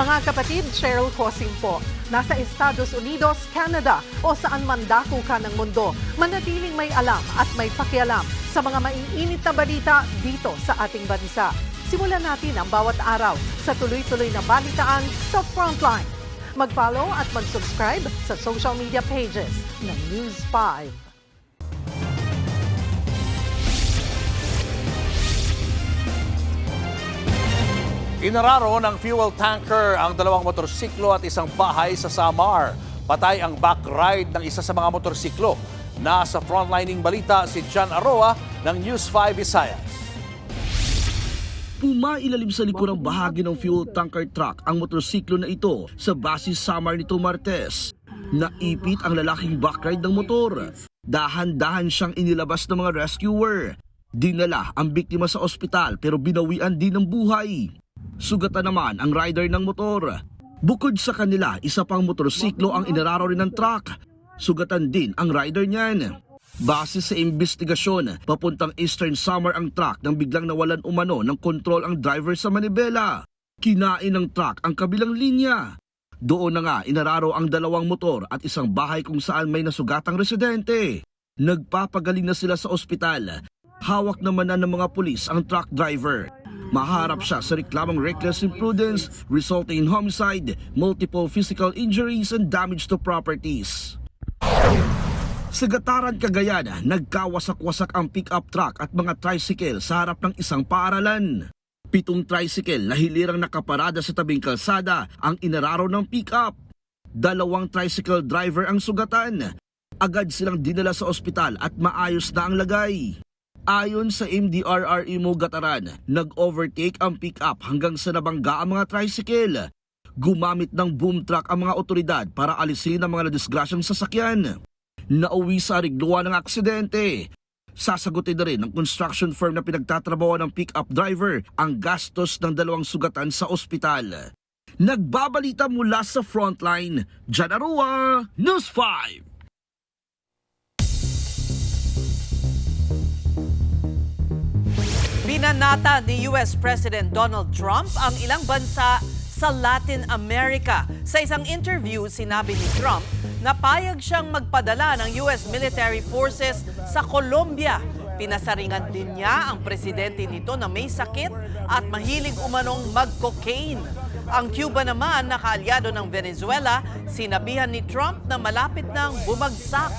Mga kapatid, Cheryl Cosing po. Nasa Estados Unidos, Canada o saan man dako ka ng mundo, manatiling may alam at may pakialam sa mga maiinit na balita dito sa ating bansa. Simulan natin ang bawat araw sa tuloy-tuloy na balitaan sa Frontline. Mag-follow at mag-subscribe sa social media pages ng News 5. Inararo ng fuel tanker ang 2 motorsiklo at isang bahay sa Samar. Patay ang backride ng isa sa mga motorsiklo. Nasa frontlining balita si John Aroa ng News 5 Visayas. Pumailalim sa likurang bahagi ng fuel tanker truck ang motorsiklo na ito sa basis Samar nito Martes. Naipit ang lalaking backride ng motor. Dahan-dahan siyang inilabas ng mga rescuer. Dinala ang biktima sa ospital pero binawian din ng buhay. Sugatan naman ang rider ng motor. Bukod sa kanila, isa pang motorsiklo ang inararo rin ng truck. Sugatan din ang rider niyan. Base sa investigasyon, papuntang Eastern Samar ang truck nang biglang nawalan umano ng kontrol ang driver sa manibela. Kinain ng truck ang kabilang linya. Doon na nga inararo ang 2 motor at isang bahay kung saan may nasugatang residente. Nagpapagaling na sila sa ospital. Hawak naman na ng mga pulis ang truck driver. Maharap siya sa reklamong reckless imprudence resulting in homicide, multiple physical injuries and damage to properties. Sa Gataran, Cagayan, nagkawasak-wasak ang pick-up truck at mga tricycle sa harap ng isang paaralan. 7 tricycle na hilirang nakaparada sa tabing kalsada ang inararo ng pick-up. 2 tricycle driver ang sugatan. Agad silang dinala sa ospital at maayos na ang lagay. Ayon sa MDRRE Mo Gataran, nag-overtake ang pick-up hanggang sa nabangga ang mga tricycle. Gumamit ng boom truck ang mga otoridad para alisin ang mga nadisgrasyang sasakyan. Nauwi sa arigluan ng aksidente. Sasagutin na rin ng construction firm na pinagtatrabaho ng pick-up driver ang gastos ng 2 sugatan sa ospital. Nagbabalita mula sa Frontline, John Aroa, News 5. Binanata ni US President Donald Trump ang ilang bansa sa Latin America. Sa isang interview, sinabi ni Trump na payag siyang magpadala ng US military forces sa Colombia. Pinasaringan din niya ang presidente nito na may sakit at mahilig umanong mag-cocaine. Ang Cuba naman, na kaalyado ng Venezuela, sinabihan ni Trump na malapit nang bumagsak.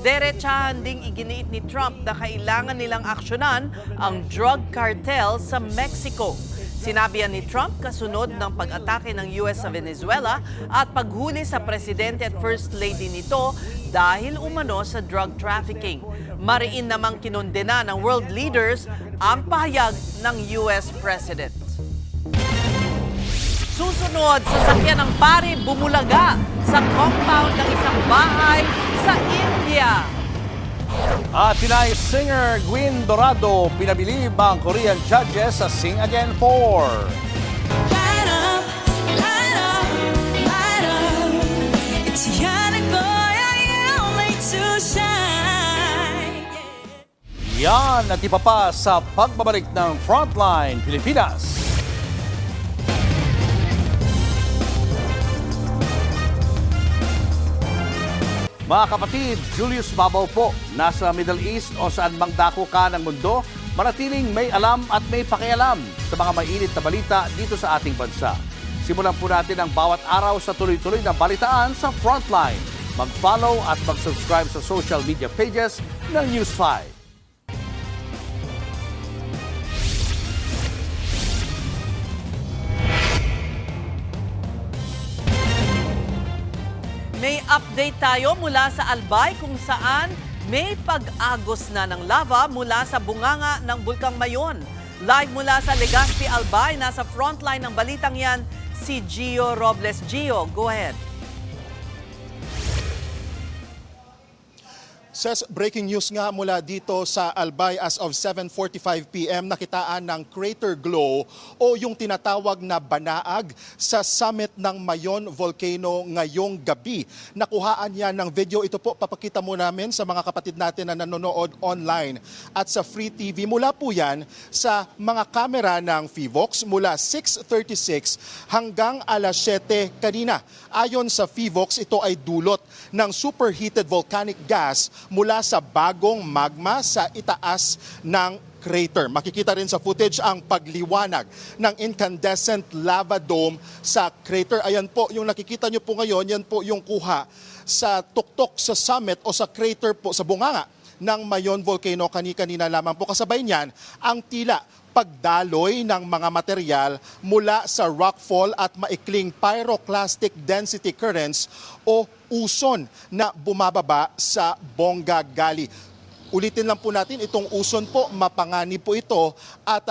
Derechahan ding iginiit ni Trump na kailangan nilang aksyonan ang drug cartel sa Mexico. Sinabi ni Trump kasunod ng pag-atake ng US sa Venezuela at paghuli sa presidente at first lady nito dahil umano sa drug trafficking. Mariin namang kinondena ng world leaders ang pahayag ng US President. Susunod, sasakyan ng pari bumulaga sa compound ng isang bahay sa India. At Pinay singer Gwen Dorado, pinabilib ang Korean judges sa Sing Again 4. Yan at iba pa sa pagbabalik ng Frontline Pilipinas. Mga kapatid, Julius Babaw po, nasa Middle East o saan mang dako ka ng mundo, manatiling may alam at may pakialam sa mga mainit na balita dito sa ating bansa. Simulan po natin ang bawat araw sa tuloy-tuloy na balitaan sa Frontline. Mag-follow at mag-subscribe sa social media pages ng News 5. May update tayo mula sa Albay kung saan may pag-agos na ng lava mula sa bunganga ng Bulkang Mayon. Live mula sa Legazpi, Albay, nasa frontline ng balitang yan, si Gio Robles. Gio, go ahead. Ses, breaking news nga mula dito sa Albay as of 7:45 p.m. nakitaan ng crater glow o yung tinatawag na banaag sa summit ng Mayon Volcano ngayong gabi. Nakuhaan yan ng video. Ito po, papakita mo namin sa mga kapatid natin na nanonood online at sa Free TV. Mula po yan sa mga kamera ng FIVOX mula 6:36 hanggang alas 7 kanina. Ayon sa FIVOX, ito ay dulot ng superheated volcanic gas mula sa bagong magma sa itaas ng crater. Makikita rin sa footage ang pagliwanag ng incandescent lava dome sa crater. Ayan po, yung nakikita nyo po ngayon, yan po yung kuha sa tuktok sa summit o sa crater po, sa bunganga ng Mayon Volcano. Kanina lamang po kasabay niyan ang tila pagdaloy ng mga material mula sa rockfall at maikling pyroclastic density currents o uson na bumababa sa Bonga Gali. Ulitin lang po natin, itong uson po, mapanganib po ito at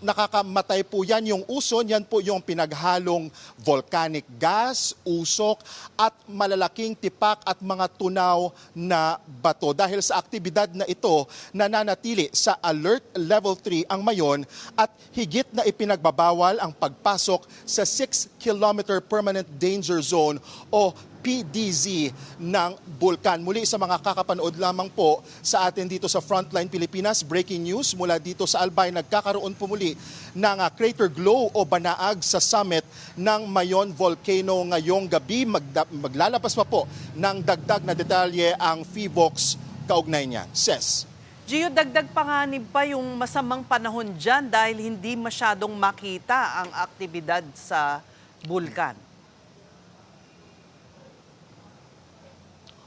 nakakamatay po yan. Yung uson, yan po yung pinaghalong volcanic gas, usok at malalaking tipak at mga tunaw na bato. Dahil sa aktibidad na ito, nananatili sa Alert Level 3 ang Mayon at higit na ipinagbabawal ang pagpasok sa 6-kilometer Permanent Danger Zone o PDZ ng bulkan. Muli sa mga kakapanood lamang po sa atin dito sa Frontline Pilipinas, breaking news mula dito sa Albay, nagkakaroon po muli ng crater glow o banaag sa summit ng Mayon Volcano ngayong gabi. Maglalabas pa po ng dagdag na detalye ang FIVOX kaugnay niya. Ses. Gio, dagdag panganib pa yung masamang panahon dyan dahil hindi masyadong makita ang aktibidad sa bulkan.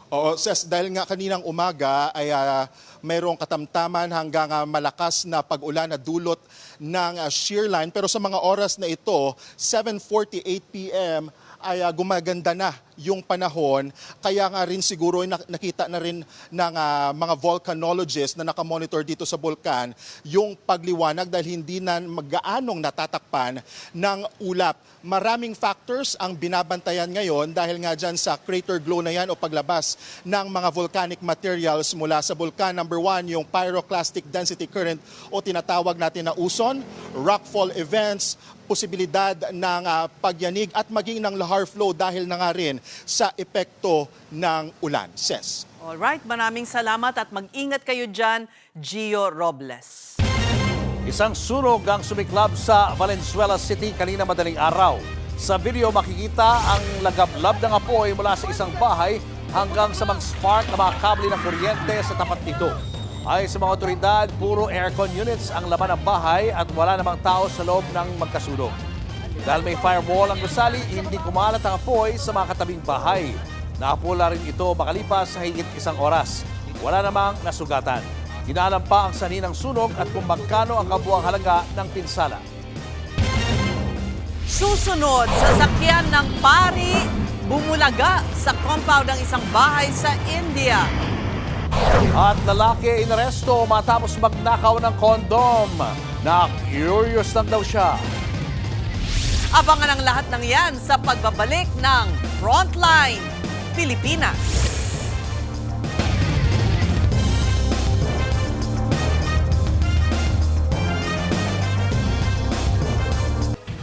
Oo, Ses, dahil nga kaninang umaga ay mayroong katamtaman hanggang malakas na pag-ulan na dulot ng shear line. Pero sa mga oras na ito, 7:48 p.m. ay gumaganda na yung panahon. Kaya nga rin siguro nakita na rin ng mga volcanologists na nakamonitor dito sa bulkan yung pagliwanag dahil hindi na magaanong natatakpan ng ulap. Maraming factors ang binabantayan ngayon dahil nga dyan sa crater glow na yan o paglabas ng mga volcanic materials mula sa bulkan. Number 1, yung pyroclastic density current o tinatawag natin na uson, rockfall events, posibilidad ng pagyanig at maging ng lahar flow dahil na nga rin sa epekto ng ulan. Ses. Alright, maraming salamat at mag-ingat kayo dyan, Gio Robles. Isang sunog ang sumiklab sa Valenzuela City kanina madaling araw. Sa video makikita ang lagablab ng apoy mula sa isang bahay hanggang sa mag-spark ang mga kable ng kuryente sa tapat nito. Ay sa mga otoridad, puro aircon units ang laman ng bahay at wala namang tao sa loob ng magkasunog. Dahil may firewall ang gusali, hindi kumalat ang apoy sa mga katabing bahay. Naapula rin ito makalipas sa higit isang oras. Wala namang nasugatan. Ginaalam pa ang sanhi ng sunog at kung magkano ang kabuang halaga ng pinsala. Susunod, sasakyan ng pari bumulaga sa compound ng isang bahay sa India. At lalaki inaresto matapos magnakaw ng kondom. Na-curious lang daw siya. Abangan ang lahat ng yan sa pagbabalik ng Frontline Pilipinas.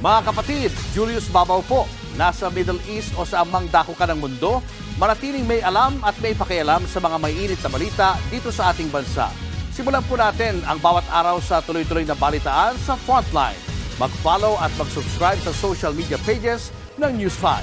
Mga kapatid, Julius Babaw po. Nasa Middle East o sa amang dako ka ng mundo, manatiling may alam at may pakialam sa mga mainit na balita dito sa ating bansa. Simulan po natin ang bawat araw sa tuloy-tuloy na balitaan sa Frontline. Mag-follow at mag-subscribe sa social media pages ng News 5.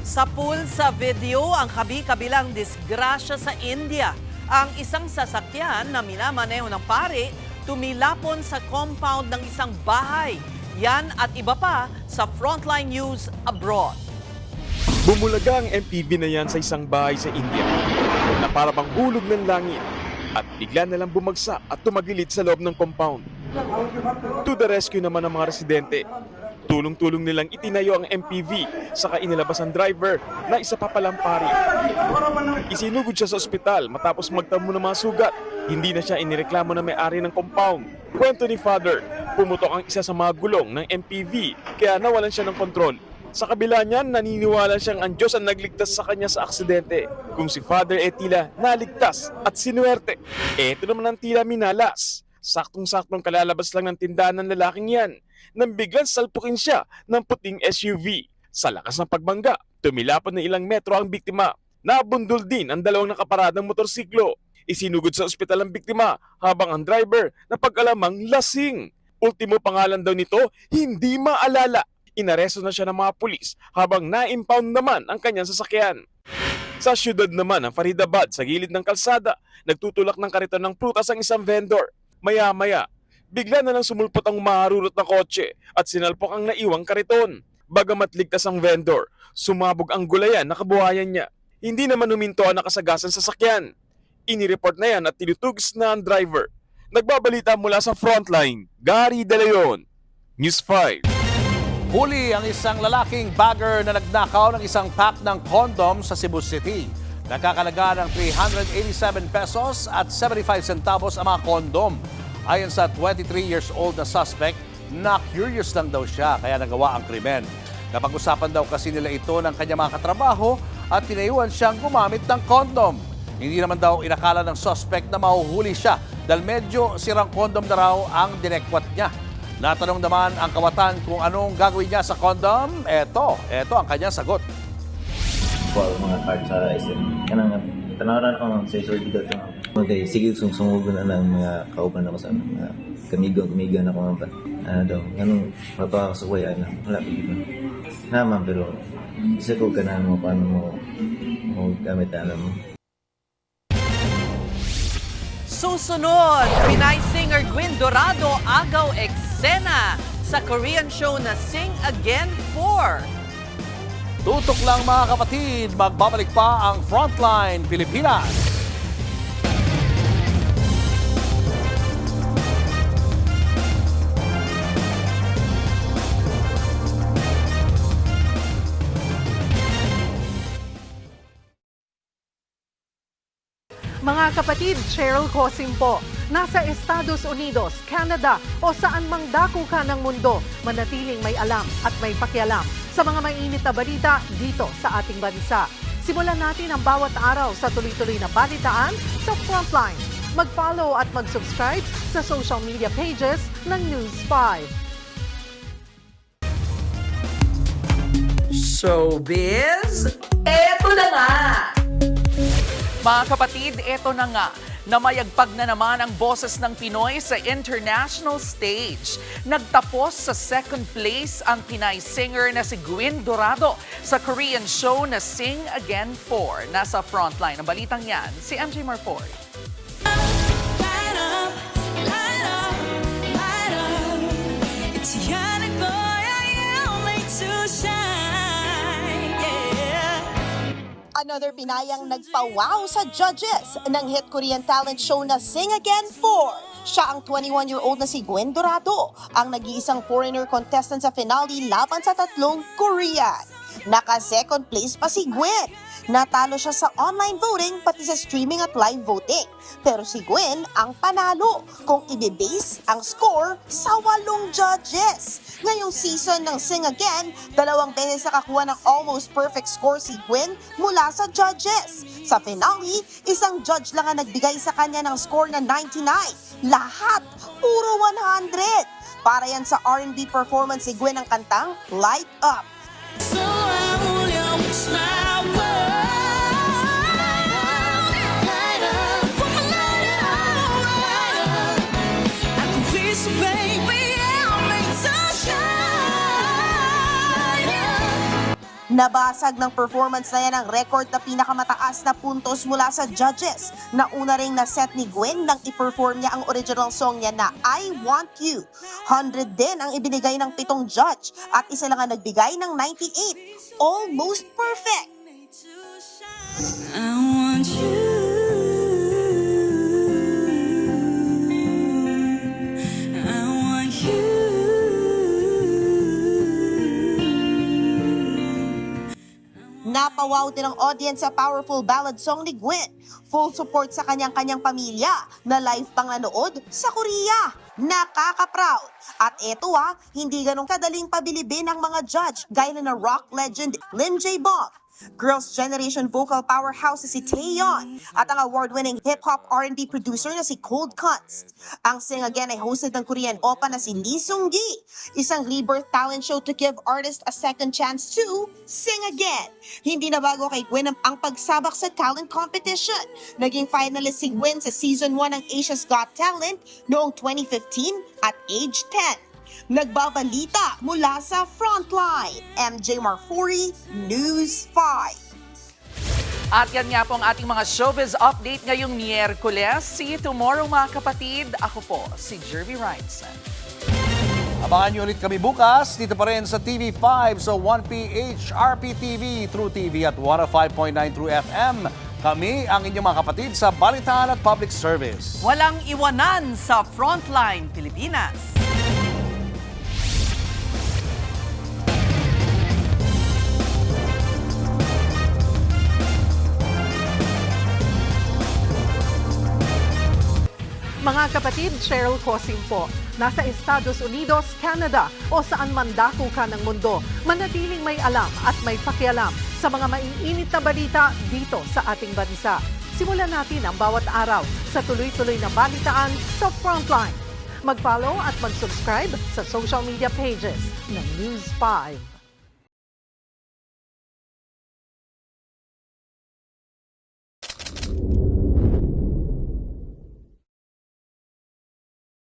Sa Sa pool sa video, ang kabi-kabilang disgrasya sa India. Ang isang sasakyan na minamaneho ng pare, tumilapon sa compound ng isang bahay. Yan at iba pa sa Frontline News Abroad. Bumulaga ang MPV na yan sa isang bahay sa India na para bang hulog ng langit at bigla na lang bumagsak at tumagilid sa loob ng compound. To the rescue naman ang mga residente. Tulong-tulong nilang itinayo ang MPV saka inilabas ang driver na isa pa palang pari. Isinugod siya sa ospital matapos magtamo ng mga sugat. Hindi na siya inireklamo na may-ari ng compound. Kwento ni Father, pumutok ang isa sa mga gulong ng MPV kaya nawalan siya ng kontrol. Sa kabila niyan, naniniwala siyang ang Diyos ang nagligtas sa kanya sa aksidente. Kung si Father tila naligtas at sinuwerte, eto naman ang tila minalas. Saktong-saktong kalalabas lang ng tindahan ng lalaking yan nang biglang salpukin siya ng puting SUV. Sa lakas ng pagbangga, tumilapon na ilang metro ang biktima. Nabundol din ang dalawang nakaparadang motorsiklo. Isinugod sa ospital ang biktima habang ang driver na pag-alamang lasing. Ultimo pangalan daw nito, hindi maalala. Inaresto na siya ng mga pulis habang na-impound naman ang kanyang sasakyan. Sa syudad naman ng Faridabad sa gilid ng kalsada, nagtutulak ng kariton ng prutas ang isang vendor. Maya-maya, bigla na lang sumulpot ang maharurot na kotse at sinalpok ang naiwang kariton. Bagamat ligtas ang vendor, sumabog ang gulayan na kabuhayan niya. Hindi naman huminto ang nakasagasan sa sasakyan. Inireport na yan at tinutugis na ang driver. Nagbabalita mula sa Frontline, Gary De Leon, News 5. Huli ang isang lalaking bagger na nagnakaw ng isang pack ng condom sa Cebu City. Nakakalaga ng 387 pesos at 75 centavos ang mga kondom. Ayon sa 23 years old na suspect, na curious lang daw siya kaya nagawa ang krimen. Napag-usapan daw kasi nila ito ng kanyang mga katrabaho at tinayuan siyang gumamit ng kondom. Hindi naman daw inakala ng suspect na mahuhuli siya dahil medyo sirang kondom na raw ang dinekwat niya. Natanong naman ang kawatan kung anong gagawin niya sa kondom. Eto ang kanyang sagot. Ko mga card sa SM. Kanang tanaran ko ng sa sorry dito. Okay, sige sungsungugon na lang mga kauban ako sa mga kamigan ako man pa. Ano daw, anong papakasuway ano, wala ko dito. Naman pero isa ko kanan mo paano mo gamit ano mo. Susunod, Pinay singer Gwyn Dorado agaw eksena sa Korean show na Sing Again 4. Tutok lang mga kapatid, magbabalik pa ang Frontline Pilipinas. Mga kapatid, Cheryl Cosim po. Nasa Estados Unidos, Canada o saan mang dako ka ng mundo, manatiling may alam at may pakialam sa mga mainit na balita dito sa ating bansa. Simulan natin ang bawat araw sa tuloy-tuloy na balitaan sa Frontline. Mag-follow at mag-subscribe sa social media pages ng News 5. Showbiz, eto na nga! Mga kapatid, eto na nga. Namayagpag na naman ang boses ng Pinoy sa international stage. Nagtapos sa second place ang Pinay singer na si Gwyn Dorado sa Korean show na Sing Again 4. Nasa frontline ng balitang yan, si MJ Marford. Another Pinayang nagpa-wow sa judges ng hit Korean talent show na Sing Again 4. Siya ang 21-year-old na si Gwyn Dorado, ang nag-iisang foreigner contestant sa finale laban sa tatlong Korean. Naka-second place pa si Gwyn. Natalo siya sa online voting pati sa streaming at live voting. Pero si Gwyn ang panalo kung i-base ang score sa 8 judges. Ngayong season ng Sing Again, 2 beses nakakuha ng almost perfect score si Gwyn mula sa judges. Sa finale, isang judge lang ang nagbigay sa kanya ng score na 99. Lahat, puro 100. Para yan sa R&B performance si Gwyn ng kantang Light Up. So I will always my world. Nabasag ng performance na yan ang record na pinakamataas na puntos mula sa judges. Nauna ring naset ni Gwen nang i-perform niya ang original song niya na I Want You. 100 din ang ibinigay ng 7 judge at isa lang ang nagbigay ng 98. Almost perfect! I want you. I want you. Napawaw din ang audience sa powerful ballad song ni Gwen. Full support sa kanyang-kanyang pamilya na live pang nanood sa Korea. Nakaka-proud. At eto hindi ganong kadaling pabilibin ang mga judge gaya na rock legend Lim J. Bong. Girls' Generation vocal powerhouse si Taeyeon at ang award-winning hip-hop R&B producer na si Cold Cuts. Ang Sing Again ay hosted ng Korean oppa na si Lee Seung-gi, isang rebirth talent show to give artists a second chance to sing again. Hindi na bago kay Gwen ang pagsabak sa talent competition. Naging finalist si Gwen sa Season 1 ng Asia's Got Talent noong 2015 at age 10. Nagbabalita mula sa Frontline, MJ Marfori, News 5. At yan nga po ang ating mga showbiz update ngayong Miyerkules. See you tomorrow mga kapatid. Ako po si Jervy Reinson. Abangan niyo ulit kami bukas dito pa rin sa TV5 sa 1PH, RPTV, True TV at 105.9 True FM. Kami ang inyong mga kapatid sa Balitaan at Public Service. Walang iwanan sa Frontline Pilipinas. Mga kapatid, Cheryl Cosing po. Nasa Estados Unidos, Canada o saan man dako ka ng mundo, manatiling may alam at may pakialam sa mga maiinit na balita dito sa ating bansa. Simulan natin ang bawat araw sa tuloy-tuloy na balitaan sa Frontline. Mag-follow at mag-subscribe sa social media pages ng News 5.